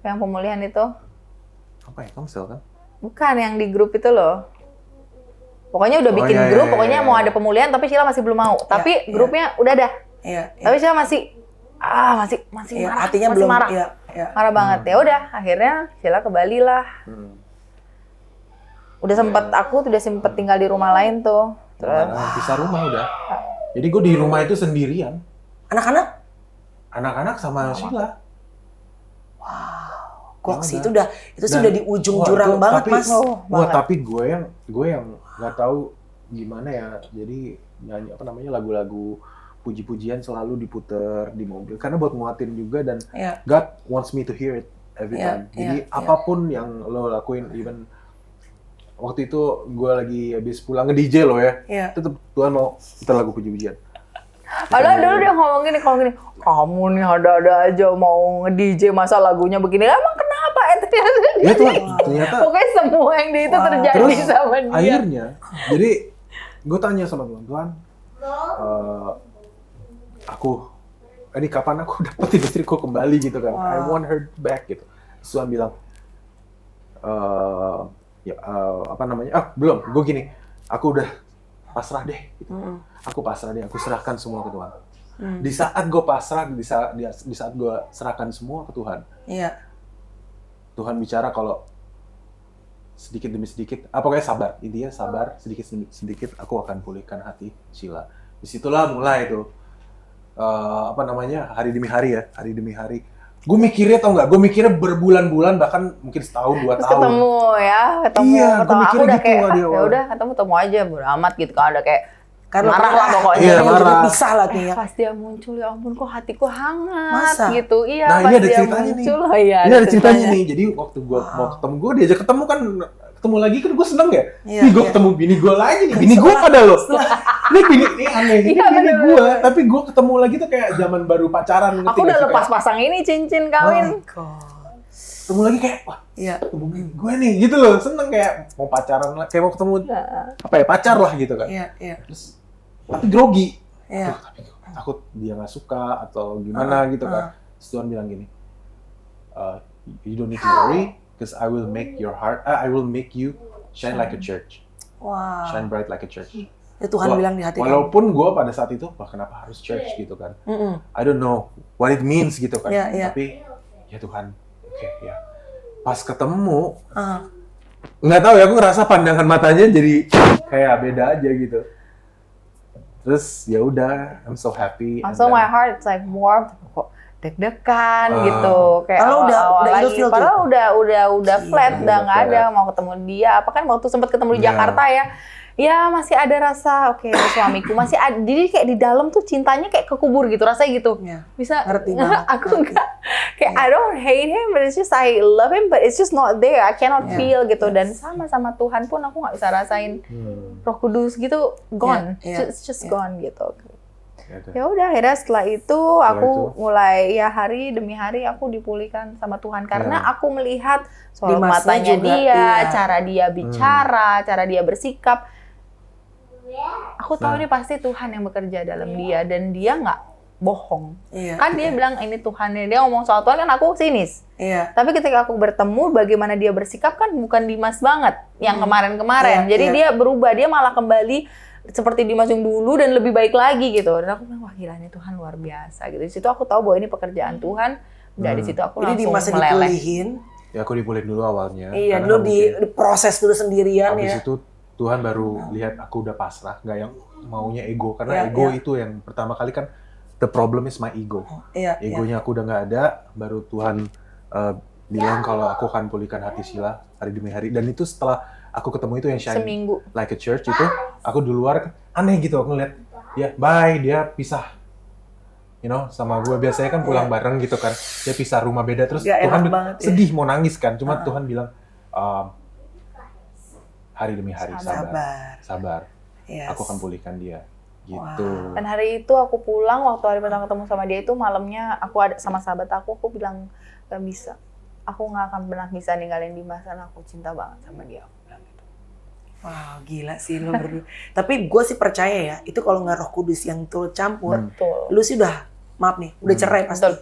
yang pemulihan itu. Apa ya, komsel kan? Bukan, yang di grup itu loh. Pokoknya udah bikin grup, pokoknya mau ada pemulihan tapi Sheila masih belum mau. Tapi grupnya udah dah. Iya. Tapi Sheila masih marah. Hatinya masih belum. marah. Iya. Marah banget. Ya udah, akhirnya Sheila ke Bali lah. Udah sempet tinggal di rumah lain tuh. Terus Pisah rumah udah. Jadi gue di rumah itu sendirian. Anak-anak? Anak-anak sama Sheila. Kok sih itu sudah di ujung jurang banget, Mas. Tapi gue yang nggak tahu gimana ya. Jadi nyanyi lagu-lagu puji-pujian selalu diputer di mobil karena buat nguatin juga, dan God wants me to hear it every time. Jadi apapun yang lo lakuin, even waktu itu gue lagi habis pulang nge-DJ lo ya, tetep Tuhan mau putar lagu puji-pujian. Padahal dulu dia ngomong gini, kamu nih ada-ada aja mau nge-DJ masa lagunya begini, emang kenapa? Ya tuh, ternyata. Pokoknya semua yang itu terjadi Terus, sama dia. akhirnya, jadi gue tanya sama Tuhan, ini kapan aku dapetin istriku kembali gitu kan? I want her back gitu. Terus Tuhan bilang, belum. Gue gini, aku udah pasrah deh. Gitu. Aku pasrah deh, aku serahkan semua ke Tuhan. Di saat gue pasrah, di saat gue serahkan semua ke Tuhan, Tuhan bicara kalau sedikit demi sedikit, pokoknya sabar. Intinya sabar, sedikit demi sedikit aku akan pulihkan hati Sheila. Disitulah mulai tuh, hari demi hari. Gue mikirnya tau nggak? Gue mikirnya berbulan-bulan, bahkan mungkin setahun, 2 tahun. Ketemu. Iya, gue mikirnya aku udah gitu kayak, di awal. ya udah ketemu aja, bodo amat gitu kan, ada kayak Karena marah lah pokoknya. Iya, udah marah. pisah lah nih ya. Pas dia muncul, ya ampun kok hatiku hangat. Masa? Gitu. Iya, Nah, pas ini ada dia ceritanya muncul, nih. iya, Ini ada ceritanya nih. Jadi waktu gue mau ketemu, gue diajak ketemu kan, ketemu lagi kan gue seneng ya. Nih gue ketemu bini gue lagi nih. Bini gue pada loh. Ini aneh. Ini bini gue. Tapi gue ketemu lagi tuh kayak zaman baru pacaran. Aku udah lepas pasang ini cincin kawin. Ketemu lagi kayak, wah, ketemu bini gue nih. Gitu loh, seneng kayak mau pacaran lah. Kayak mau ketemu, pacar lah gitu kan. Terus, tapi grogi. Tapi takut dia nggak suka atau gimana gitu kan. Terus Tuhan bilang gini, you don't need to worry, because I will make you shine like a church. Wow. Shine bright like a church. Ya Tuhan bilang di hati kamu. Walaupun gue pada saat itu, wah kenapa harus church gitu kan. I don't know what it means gitu kan. Tapi, ya Tuhan, oke, ya. Pas ketemu, nggak tahu ya, aku ngerasa pandangan matanya jadi kayak beda aja gitu. Terus ya udah, I'm so happy. So my heart it's like warm, kok deg-degan gitu, kayak Padahal udah lagi. ilfil tuh. Padahal udah flat, udah nggak ada mau ketemu dia. Apa kan waktu sempat ketemu di Jakarta ya masih ada rasa oke, suamiku masih ada. Jadi kayak di dalam tuh cintanya kayak kekubur gitu, rasanya gitu. Bisa ngerti banget. Aku enggak kayak I don't hate him, but it's just I love him, but it's just not there. I cannot feel gitu. Dan sama Tuhan pun aku nggak bisa rasain Roh Kudus gitu, gone. It's just gone gitu. Ya udah, akhirnya setelah itu aku mulai ya hari demi hari aku dipulihkan sama Tuhan karena aku melihat soal matanya juga, dia, cara dia bicara, cara dia bersikap. Aku tahu ini pasti Tuhan yang bekerja dalam dia dan dia nggak bohong. Kan dia bilang ini Tuhannya, dia ngomong soal Tuhan kan aku sinis. Tapi ketika aku bertemu bagaimana dia bersikap kan bukan Dimas banget yang kemarin-kemarin. Jadi dia berubah, dia malah kembali seperti Dimas yang dulu dan lebih baik lagi gitu. Dan aku bilang wah gila ini Tuhan luar biasa gitu. Di situ aku tahu bahwa ini pekerjaan Tuhan. Dari situ aku langsung meleleh. Ya aku dipulihin dulu awalnya. Iya, dulu diproses dulu sendirian ya. Habis itu Tuhan baru lihat aku udah pasrah, nggak yang maunya ego. Karena ego itu yang pertama kali kan, the problem is my ego. Egonya aku udah nggak ada, baru Tuhan bilang kalau aku akan pulihkan hati Sheila hari demi hari. Dan itu setelah aku ketemu itu yang Shine Seminggu. Like a Church itu, aku di luar aneh gitu, aku ngeliat dia bye, dia pisah. You know, sama gue biasanya kan pulang bareng gitu kan. Dia pisah rumah beda, terus Tuhan sedih mau nangis kan. Cuma Tuhan bilang, hari demi hari sabar. Aku akan pulihkan dia gitu. Dan hari itu aku pulang, waktu hari pertama ketemu sama dia itu malamnya aku ada sama sahabat aku bilang gak bisa, aku nggak akan pernah bisa ninggalin Dimas karena aku cinta banget sama dia. Aku bilang gitu. Wow, gila sih lo berdua. Tapi gue sih percaya ya, itu kalau nggak Roh Kudus yang turut campur, lu sih udah maaf nih, udah cerai pasti.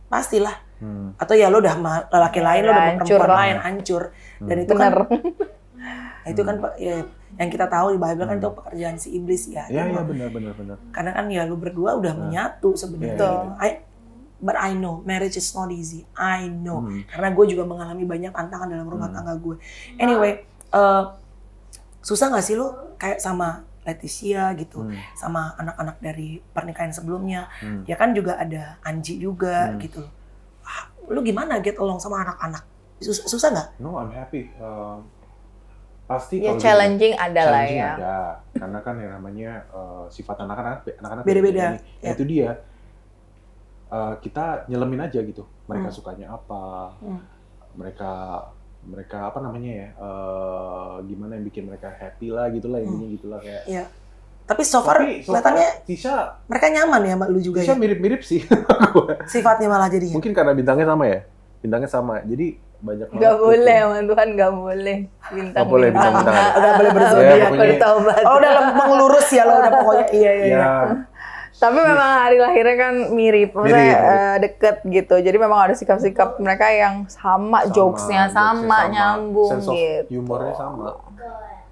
Pastilah. Atau ya lo udah laki lain, lo udah perempuan lain, hancur. Dan itu kan itu kan ya, yang kita tahu di Bible kan itu pekerjaan si iblis ya. Iya benar. Karena kan ya lu berdua udah menyatu sebenarnya. But I know marriage is not easy. I know karena gue juga mengalami banyak tantangan dalam rumah tangga gue. Anyway, susah nggak sih lu kayak sama Leticia gitu, sama anak-anak dari pernikahan sebelumnya? Ya kan juga ada Anji juga gitu. Lu gimana get along sama anak-anak? Susah nggak? No, I'm happy. Pasti ya kalau challenging ada lah ya. Ada. Karena kan yang namanya sifat anak-anak beda-beda. Ya. Itu dia. Kita nyelemin aja gitu. Mereka sukanya apa? Mereka apa namanya ya? Gimana yang bikin mereka happy lah gitulah intinya gitulah kayak. Iya. Tapi so far kelihatannya Tisha mereka nyaman ya sama lu juga. Tisha mirip-mirip sih. Sifatnya malah jadinya. Mungkin karena bintangnya sama ya. Bintangnya sama. Jadi banyak nggak boleh sama Tuhan, nggak boleh bintang boleh bintang nggak boleh berzodiak udah lempeng lurus ya lo udah pokoknya iya. Tapi memang hari lahirnya kan mirip, maksudnya deket gitu, jadi memang ada sikap-sikap mereka yang sama jokesnya sama, nyambung gitu, humornya sama.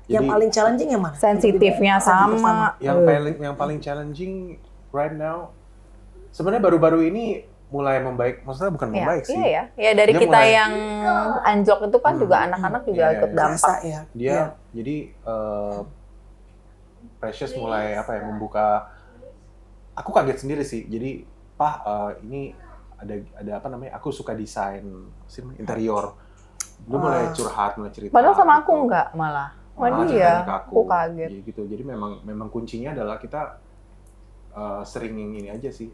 Yang paling challenging yang mana? Sensitifnya sama. Yang paling challenging right now sebenarnya baru-baru ini mulai membaik, maksudnya bukan membaik sih. Iya. Ya dari dia kita yang anjlok itu kan juga anak-anak juga ikut dampak. Dia jadi Precious mulai membuka. Aku kaget sendiri sih. Jadi ini ada apa namanya? Aku suka desain interior. Dia mulai curhat, mulai cerita. Padahal sama aku enggak malah. Dia, aku kaget. Gitu. Jadi memang kuncinya adalah kita sering ini aja sih,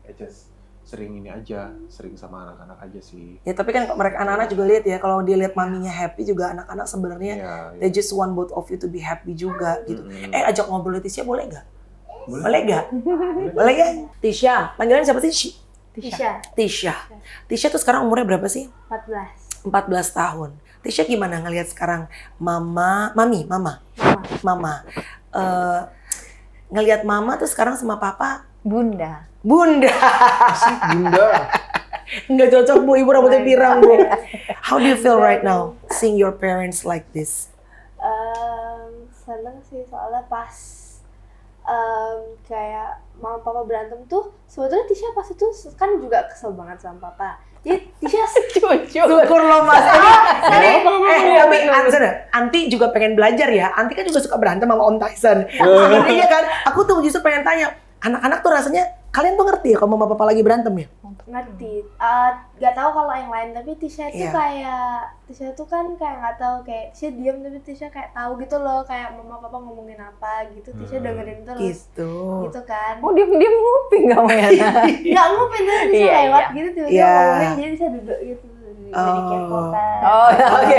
sering sama anak-anak aja sih. Ya tapi kan mereka anak-anak juga lihat ya, kalau dia lihat maminya happy juga anak-anak sebenarnya they just want both of you to be happy juga gitu. Ajak ngobrol Leticia boleh nggak? Boleh nggak? Boleh ya? Tisha, panggilan siapa sih? Tisha tuh sekarang umurnya berapa sih? 14 tahun. Tisha gimana ngelihat sekarang mama. Ngelihat mama tuh sekarang sama papa Bunda. Asik Bunda. Nggak cocok Bu, ibu rambutnya pirang Bu. How do you feel right now seeing your parents like this? Seneng sih soalnya pas kayak mama papa berantem tuh sebetulnya Tisha pas itu kan juga kesel banget sama papa. Jadi Tisha syukur lo Mas. Tapi Anti juga pengen belajar ya. Anti kan juga suka berantem sama Om Tyson. Iya kan? Aku tuh justru pengen tanya, anak-anak tuh rasanya kalian tuh ngerti ya kalau mama papa lagi berantem ya? Ngerti. Gak tahu kalau yang lain, tapi Tisha tuh Tisha tuh kan kayak nggak tahu, kayak Tisha diam tapi Tisha kayak tahu gitu loh, kayak mama papa ngomongin apa gitu, Tisha dengerin terus. Gitu kan. Oh diam-diam nguping kamu ya? Nggak nguping, tapi Tisha lewat gitu tiba-tiba ngomongin, jadi Tisha duduk gitu. Jadi kepo kan. Oke.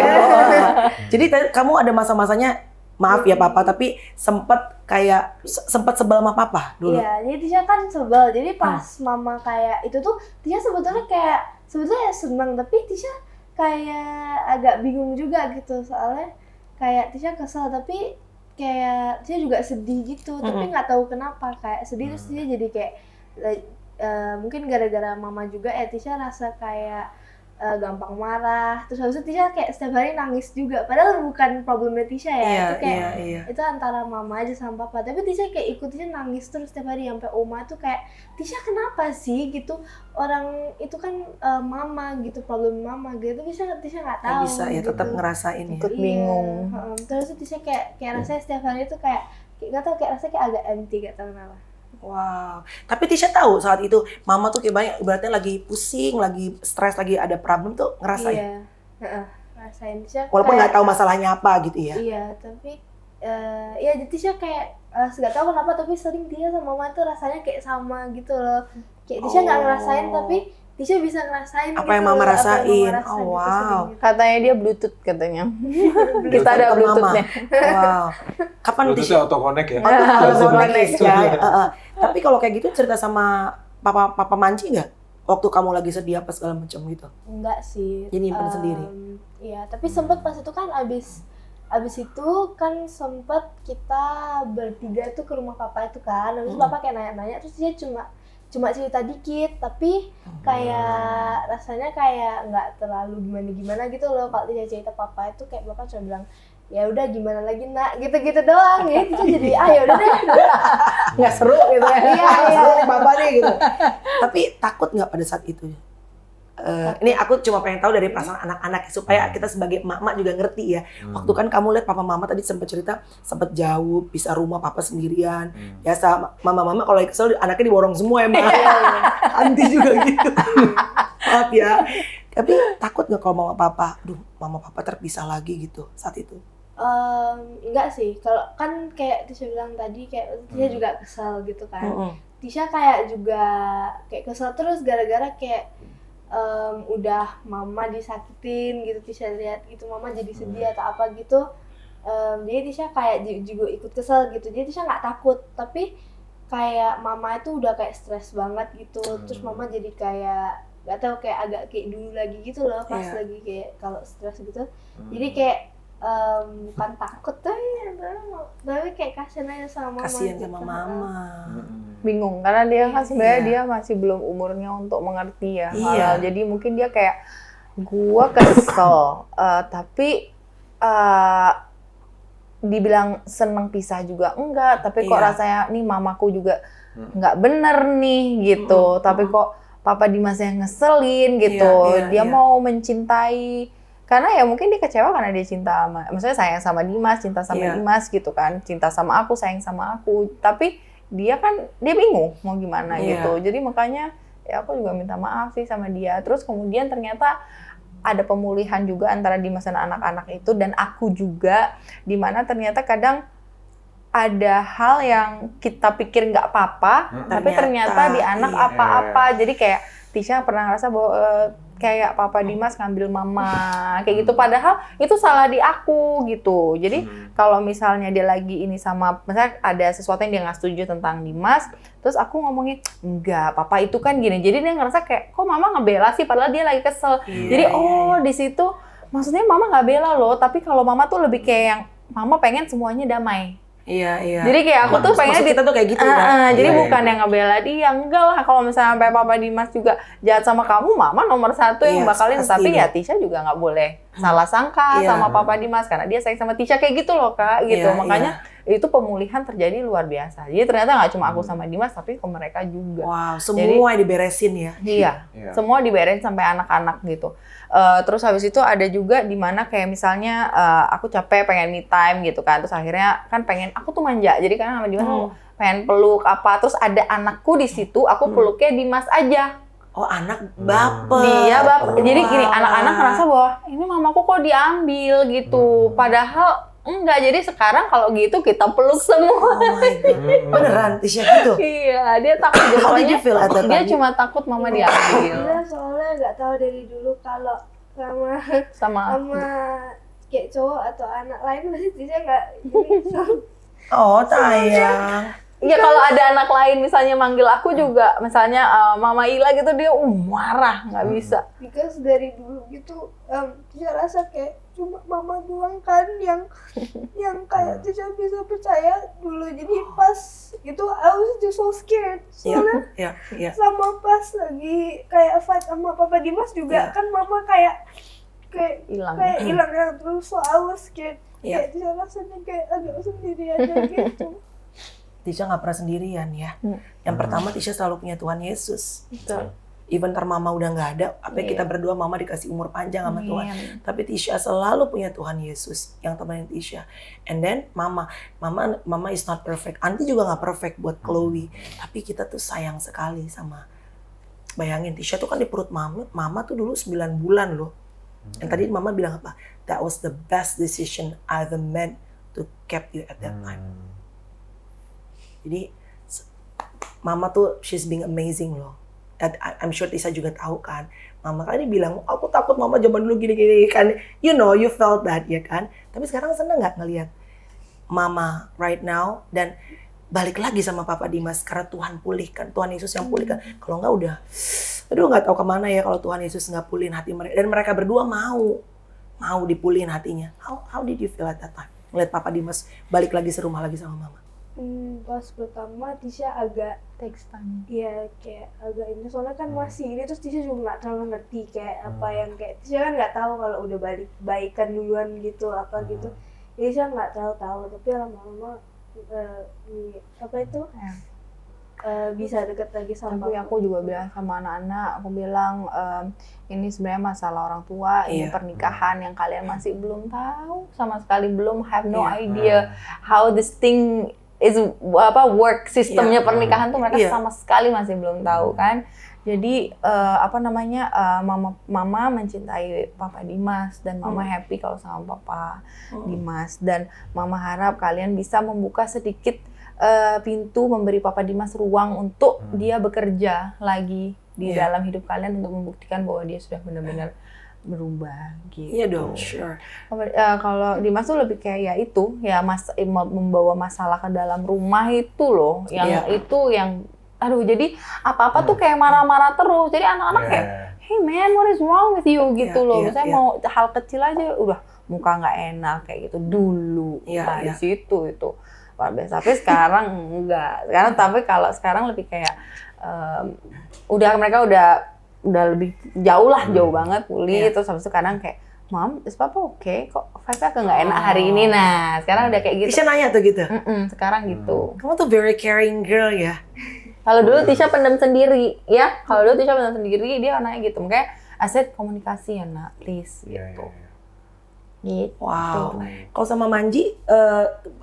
Jadi kamu ada masa-masanya maaf ya papa, tapi sempat sebel sama papa dulu. Iya, jadi Tisha kan sebel. Jadi pas mama kayak itu tuh Tisha sebetulnya senang, tapi Tisha kayak agak bingung juga gitu, soalnya kayak Tisha kesel tapi kayak Tisha juga sedih gitu, tapi nggak tahu kenapa kayak sedih terus Tisha jadi kayak mungkin gara-gara mama juga ya Tisha rasa kayak gampang marah, terus habis itu Tisha kayak setiap hari nangis juga, padahal bukan problemnya Tisha ya, itu kayak itu antara mama aja sama papa, tapi Tisha kayak ikut Tisha nangis terus setiap hari sampai oma tuh kayak Tisha kenapa sih gitu, orang itu kan mama gitu, problem mama gitu, Tisha nggak tahu. Bisa ya gitu. tetap ngerasain ikut bingung. Terus Tisha kayak rasanya setiap hari itu kayak nggak tahu, kayak rasanya kayak agak empty, nggak tahu kenapa. Wow, tapi Tisha tahu saat itu mama tuh kayak banyak, ibaratnya lagi pusing, lagi stres, lagi ada problem tuh ngerasain. Iya, ngerasain Tisha. Walaupun nggak tahu masalahnya apa gitu ya. Iya, tapi ya Tisha kayak nggak tahu kenapa, tapi sering Tisha sama mama tuh rasanya kayak sama gitu loh. Kayak Tisha nggak ngerasain, tapi Tisha bisa ngerasain apa gitu yang mama loh, rasain. gitu, Wow. gitu. Katanya dia Bluetooth katanya. Kita ada Bluetoothnya. Wow. Kapan Tisha auto connect ya? Langsung connect. nangis ya. Tapi kalau kayak gitu cerita sama papa Manci nggak? Waktu kamu lagi sedih apa segala macam gitu? Enggak sih. Jadi nyimpen sendiri. Iya, tapi sempet pas itu kan abis itu kan sempet kita bertiga tuh ke rumah papa itu kan. Habis itu papa kayak nanya-nanya, terus dia cuma cerita dikit, tapi kayak rasanya kayak nggak terlalu gimana gitu loh. Kalau dia cerita papa itu kayak bapak cuma bilang, ya udah gimana lagi nak, gitu doang ya. Itu jadi ya udah deh, Nggak seru gitu ya? Iya. Seru nih papa nih gitu. Tapi takut nggak pada saat itu? Ini aku cuma pengen tahu dari perasaan anak-anak supaya kita sebagai emak-emak juga ngerti ya. Waktu kan kamu lihat papa mama tadi sempat cerita sempat jauh, pisah rumah, papa sendirian. Biasa mama kalau lagi kesel anaknya diborong semua ya, Mbak. Anti juga gitu. Maaf ya. Tapi takut nggak kalau mama papa terpisah lagi gitu saat itu? Enggak sih. Kalau kan kayak Tisha bilang tadi, kayak Tisha juga kesel gitu kan. Tisha kayak juga kayak kesel terus gara-gara kayak udah mama disakitin gitu, Tisha lihat gitu mama jadi sedih atau apa gitu, jadi Tisha kayak juga ikut kesel gitu. Jadi Tisha nggak takut, tapi kayak mama itu udah kayak stres banget gitu, terus mama jadi kayak nggak tahu, kayak agak kayak dulu lagi gitu loh pas lagi kayak kalau stres gitu. Jadi kayak bukan takut tapi kayak kasihan aja sama mama. Kasihan gitu. sama mama. Bingung karena dia kan sebenarnya dia masih belum umurnya untuk mengerti ya. Iya. Jadi mungkin dia kayak gua kesel, tapi dibilang seneng pisah juga enggak, tapi kok rasanya nih mamaku juga nggak bener nih gitu. Tapi kok Papa Dimas yang ngeselin gitu. Dia mau mencintai, karena ya mungkin dia kecewa karena dia cinta sama, maksudnya sayang sama Dimas, cinta sama Dimas gitu kan, cinta sama aku, sayang sama aku, tapi dia bingung mau gimana gitu. Jadi makanya ya aku juga minta maaf sih sama dia. Terus kemudian ternyata ada pemulihan juga antara Dimas dan anak-anak itu dan aku juga, dimana ternyata kadang ada hal yang kita pikir nggak apa-apa, tapi ternyata di anak apa-apa. Jadi kayak Tisha pernah ngerasa bahwa kayak Papa Dimas ngambil mama, kayak gitu. Padahal itu salah di aku gitu. Jadi kalau misalnya dia lagi ini sama, misalnya ada sesuatu yang dia nggak setuju tentang Dimas, terus aku ngomongin, enggak, Papa itu kan gini. Jadi dia ngerasa kayak, kok Mama ngebela sih, padahal dia lagi kesel. Jadi di situ, maksudnya Mama nggak bela loh, tapi kalau Mama tuh lebih kayak yang, Mama pengen semuanya damai. Iya. Jadi kayak aku tuh pengen kita tuh kayak gitu kan. Jadi bukan yang ngebela dia, enggak lah. Kalau misalnya sampai Papa Dimas juga jahat sama kamu, Mama nomor 1 yang bakalin. Tapi ya Tisha juga nggak boleh salah sangka sama Papa Dimas karena dia sayang sama Tisha, kayak gitu loh Kak. Gitu. Makanya itu pemulihan terjadi luar biasa. Jadi ternyata nggak cuma aku sama Dimas, tapi ke mereka juga. Wow, semua diberesin ya. Iya, semua diberesin sampai anak-anak gitu. Terus habis itu ada juga di mana kayak misalnya aku capek pengen me time gitu kan, terus akhirnya kan pengen, aku tuh manja, jadi kan sama Dimas pengen peluk apa, terus ada anakku di situ, aku peluknya Dimas aja. Oh, anak baper. Dia baper. Jadi gini, anak-anak ngerasa bahwa ini mamaku kok diambil gitu, padahal enggak. Jadi sekarang kalau gitu kita peluk semua. Oh my God. Beneran Tisha gitu? Iya, dia takut. Dia cuma takut mama diambil. Dia soalnya nggak tahu dari dulu kalau sama kayak cowok atau anak lain pasti Tisha nggak ini Oh sayang. Iya kalau ada anak lain misalnya manggil aku juga, misalnya Mama Ila gitu dia marah nggak bisa. because dari dulu gitu Tisha rasa kayak cuma mama doang kan yang kayak Tisha bisa percaya dulu, jadi pas itu I was just so scared soalnya Iya. sama pas lagi kayak fight sama Papa Dimas juga kan mama kayak Hilang. ya, terus so I was scared. Iya. Kayak Tisha rasanya kayak agak sendiri aja gitu. Tisha nggak pernah sendirian ya. Yang pertama Tisha selalu punya Tuhan Yesus. Betul. Even ntar mama udah nggak ada, apa Iya. kita berdua mama dikasih umur panjang sama Amin. Tuhan. Tapi Tisha selalu punya Tuhan Yesus yang temenin Tisha. And then mama is not perfect. Aunty juga nggak perfect buat Chloe. Tapi kita tuh sayang sekali sama. Bayangin Tisha tuh kan di perut mama tuh dulu 9 bulan loh. Dan tadi mama bilang apa? That was the best decision I ever made to keep you at that time. Jadi mama tuh she's being amazing loh. I'm sure Tisha juga tahu kan. Mama kan bilang, aku takut mama zaman dulu gini-gini kan. You know, you felt that ya kan. Tapi sekarang seneng nggak ngelihat mama right now dan balik lagi sama Papa Dimas karena Tuhan pulihkan, Tuhan Yesus yang pulihkan. Kalau nggak udah, aduh nggak tahu kemana ya kalau Tuhan Yesus nggak pulihin hati mereka. Dan mereka berdua mau dipulihin hatinya. How did you feel at that time? Ngeliat Papa Dimas balik lagi serumah lagi sama mama. Pas pertama Tisha agak Takes time. ya kayak agak ini soalnya kan masih ini, terus Tisha juga nggak terlalu ngerti kayak apa yang kayak Tisha kan nggak tahu kalau udah baikan duluan gitu apa gitu. Jadi Tisha nggak terlalu tahu, tapi lama-lama apa itu bisa deket lagi sama Tapi aku juga bilang sama anak-anak, aku bilang ini sebenarnya masalah orang tua, ini pernikahan yang kalian masih belum tahu, sama sekali belum have no idea how this thing is work sistemnya pernikahan tuh mereka sama sekali masih belum tahu kan. Jadi mama mencintai Papa Dimas dan mama happy kalau sama Papa Dimas, dan mama harap kalian bisa membuka sedikit pintu, memberi Papa Dimas ruang untuk dia bekerja lagi di dalam hidup kalian untuk membuktikan bahwa dia sudah benar-benar berubah gitu. Iya dong, sure. Kalau Dimas tuh lebih kayak ya itu ya membawa masalah ke dalam rumah itu loh, yang itu yang aduh, jadi apa-apa tuh kayak marah-marah terus. Jadi anak-anak kayak, hey man, what is wrong with you gitu loh. Misalnya mau hal kecil aja udah muka nggak enak kayak gitu dulu. Di situ itu luar biasa. Tapi sekarang enggak. Sekarang lebih kayak mereka udah lebih jauh lah, jauh banget pulih. Terus habis itu kadang kayak, Mom, is Papa okay? Kok Papa nggak enak hari ini? Nah, sekarang udah kayak gitu. Tisha nanya tuh gitu? Sekarang gitu. Kamu tuh very caring girl ya? Kalau dulu Tisha pendam sendiri, ya. Kalau dulu Tisha pendam sendiri, dia anaknya gitu. Makanya aset komunikasi ya, nak, please, gitu. Gitu. Wow. Kalau sama Manji,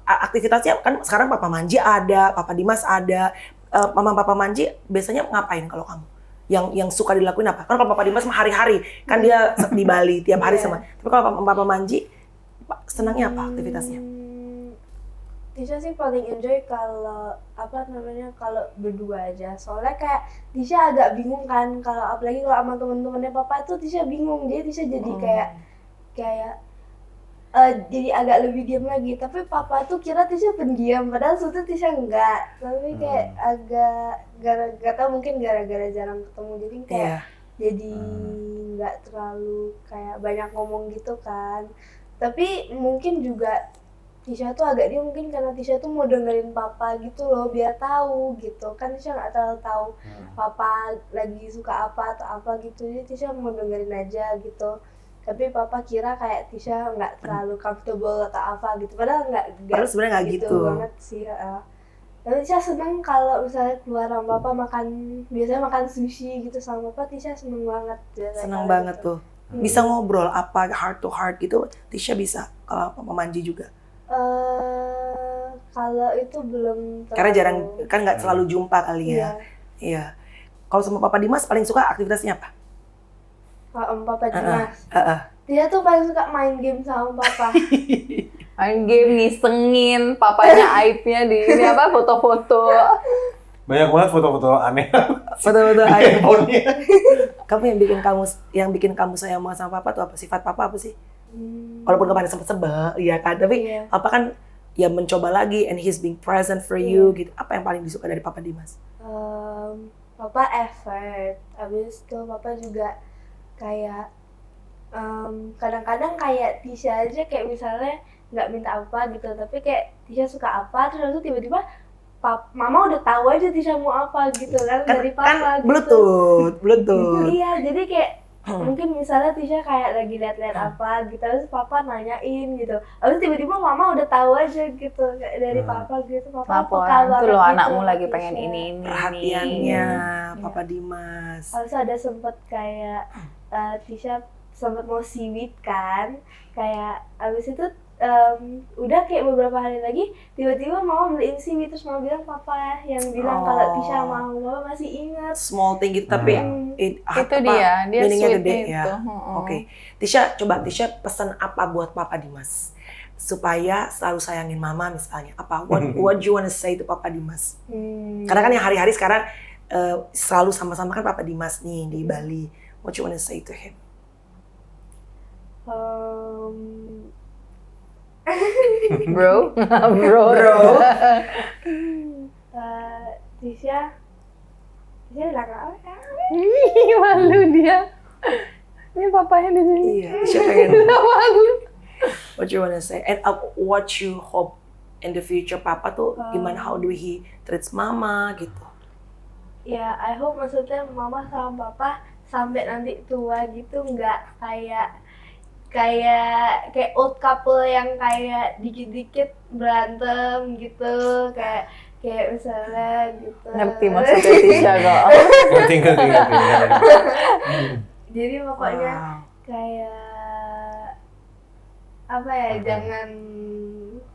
aktivitasnya kan sekarang Papa Manji ada, Papa Dimas ada. Mama Papa Manji biasanya ngapain kalau kamu? Yang suka dilakuin apa? Kan kalau Papa Dimas mah hari-hari, kan dia di Bali tiap hari sama. Tapi kalau Papa Manji, senangnya apa aktivitasnya? Tisha sih paling enjoy kalau kalau berdua aja. Soalnya kayak Tisha agak bingung kan kalau apalagi kalau sama teman-temannya Papa tuh Tisha bingung. Jadi Tisha jadi kayak jadi agak lebih diam lagi. Tapi Papa tuh kira Tisha pendiam, padahal sebetulnya Tisha enggak. Tapi kayak agak gara-gara mungkin gara-gara jarang ketemu, jadi kayak jadi nggak terlalu kayak banyak ngomong gitu kan. Tapi mungkin juga Tisha tuh agak dia mungkin karena Tisha tuh mau dengerin Papa gitu loh, biar tahu gitu kan. Tisha nggak terlalu tahu Papa lagi suka apa atau apa gitu, jadi Tisha mau dengerin aja gitu. Tapi Papa kira kayak Tisha nggak terlalu comfortable atau apa gitu, padahal nggak sebenarnya nggak gitu banget sih. Tapi Tisha seneng kalau misalnya keluar sama Papa biasanya makan sushi gitu sama Papa. Tisha seneng banget. Seneng banget tuh. Bisa ngobrol apa heart to heart gitu, Tisha bisa. Kalau Papa Manji juga. Kalau itu belum terlalu. Karena jarang, kan nggak selalu jumpa kali ya. Iya. Kalau sama Papa Dimas paling suka aktivitasnya apa? Papa Dimas. Dia tuh paling suka main game sama Papa. Main game, ngisengin papanya aibnya di ini apa foto-foto. Banyak banget foto-foto aneh. Foto-foto aib. Kamu yang bikin kamu sayang banget sama Papa tuh apa? Sifat Papa apa sih? Walaupun kemarin sempat sebel, ya kan. Tapi Papa kan ya mencoba lagi and he's being present for you gitu. Apa yang paling disuka dari Papa Dimas? Papa effort. Abis itu Papa juga kayak kadang-kadang kayak Tisha aja kayak misalnya nggak minta apa gitu, tapi kayak Tisha suka apa terus itu tiba-tiba Mama udah tahu aja Tisha mau apa gitu kan dari Papa kan gitu. Bluetooth. Iya, jadi kayak mungkin misalnya Tisha kayak lagi lihat-lihat apa gitu, terus Papa nanyain gitu. Terus tiba-tiba Mama udah tahu aja gitu kayak dari Papa gitu. Papa peka banget tuh lo gitu anakmu sama lagi Tisha. pengen ini. Perhatiannya Papa Dimas. Terus ada sempet kayak Tisha sempet mau siwit kan, kayak abis itu udah kayak beberapa hari lagi tiba-tiba Mama beliin siwit, terus Mama bilang Papa yang bilang kalau Tisha mau. Mama masih ingat. Small thing gitu tapi itu dia meaningnya sweet gede itu. ya. Oke. Tisha pesan apa buat Papa Dimas supaya selalu sayangin Mama misalnya? Apa what do you wanna say to Papa Dimas? Karena kan yang hari-hari sekarang selalu sama-sama kan Papa Dimas nih di Bali. What you wanna say to him? Bro. Tisha udah apa ya? Malu dia. Ini papanya di sini. Iya, Tisha pengen. Malu. What you wanna say? And what you hope in the future Papa tuh gimana? How do he treats Mama gitu? Ya, I hope maksudnya Mama sama Papa sampai nanti tua gitu nggak kayak old couple yang kayak dikit-dikit berantem gitu, kayak misalnya gitu. Ngerti maksudnya Tisha kok. Ngerti. Jadi pokoknya kayak apa ya, jangan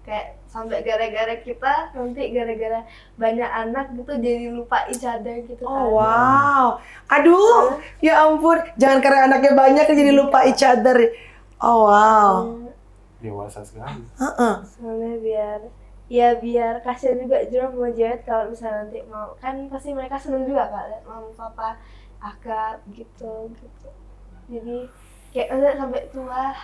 kayak sampai gara-gara kita nanti gara-gara banyak anak gitu jadi lupa each other gitu kan. Oh wow, aduh, ya ampun, jangan karena anaknya banyak jadi lupa each other. Oh wow. Dewasa sekali. Soalnya biar kasihan juga Jerome sama Jared kalau misalnya nanti mau, kan pasti mereka seneng juga kan lihat mama papa akrab gitu. Jadi kayak udah sampai tua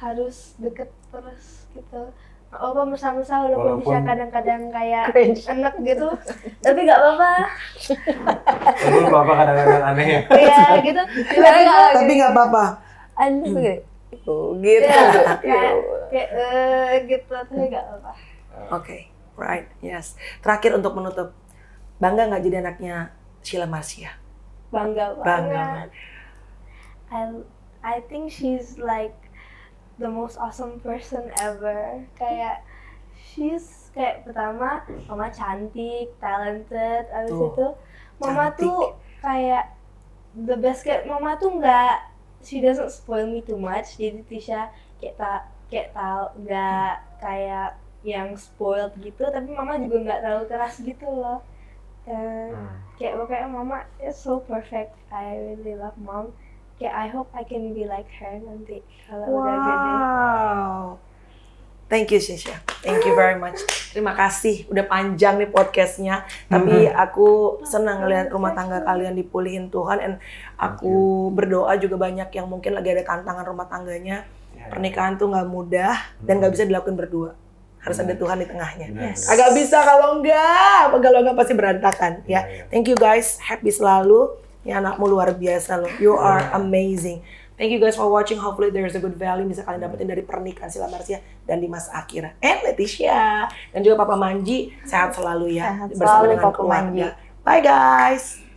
harus deket terus gitu. Apa bersama-sama walaupun bisa kadang-kadang kayak enak gitu, tapi nggak apa-apa. Walaupun Papa kadang-kadang aneh ya. Iya gitu. Tapi nggak apa-apa. Aneh gitu. Kayak gitu, tapi nggak apa-apa. Oke, right, yes. Terakhir untuk menutup, bangga nggak jadi anaknya Sheila Marcia? Bangga. Bangga. I think she's like the most awesome person ever. Kayak she's kayak pertama mama cantik, talented, abis itu mama cantik. tuh kayak the best, kayak mama tuh nggak, she doesn't spoil me too much. Jadi Tisha kayak tahu nggak kayak yang spoiled gitu, tapi mama juga nggak terlalu keras gitu loh. Kayak pokoknya mama is so perfect. I really love mom. Kayak I hope I can be like her nanti kalau udah gede. Wow. Thank you Shisha. Thank you very much. Terima kasih. Udah panjang nih podcastnya. Tapi aku senang ngeliat rumah tangga kalian dipulihin Tuhan. And aku berdoa juga banyak yang mungkin lagi ada tantangan rumah tangganya. Pernikahan tuh nggak mudah dan nggak bisa dilakukan berdua. Harus ada Tuhan di tengahnya. Agak bisa kalau enggak pasti berantakan. Ya. Thank you guys. Happy selalu. Ya, anakmu luar biasa loh. You are amazing. Thank you guys for watching. Hopefully there's a good value bisa kalian dapetin dari pernikahan Sheila Marcia dan Dimas Akira. And Leticia. Dan juga Papa Manji. Sehat selalu ya. Sehat selalu Papa Manji. Bye guys.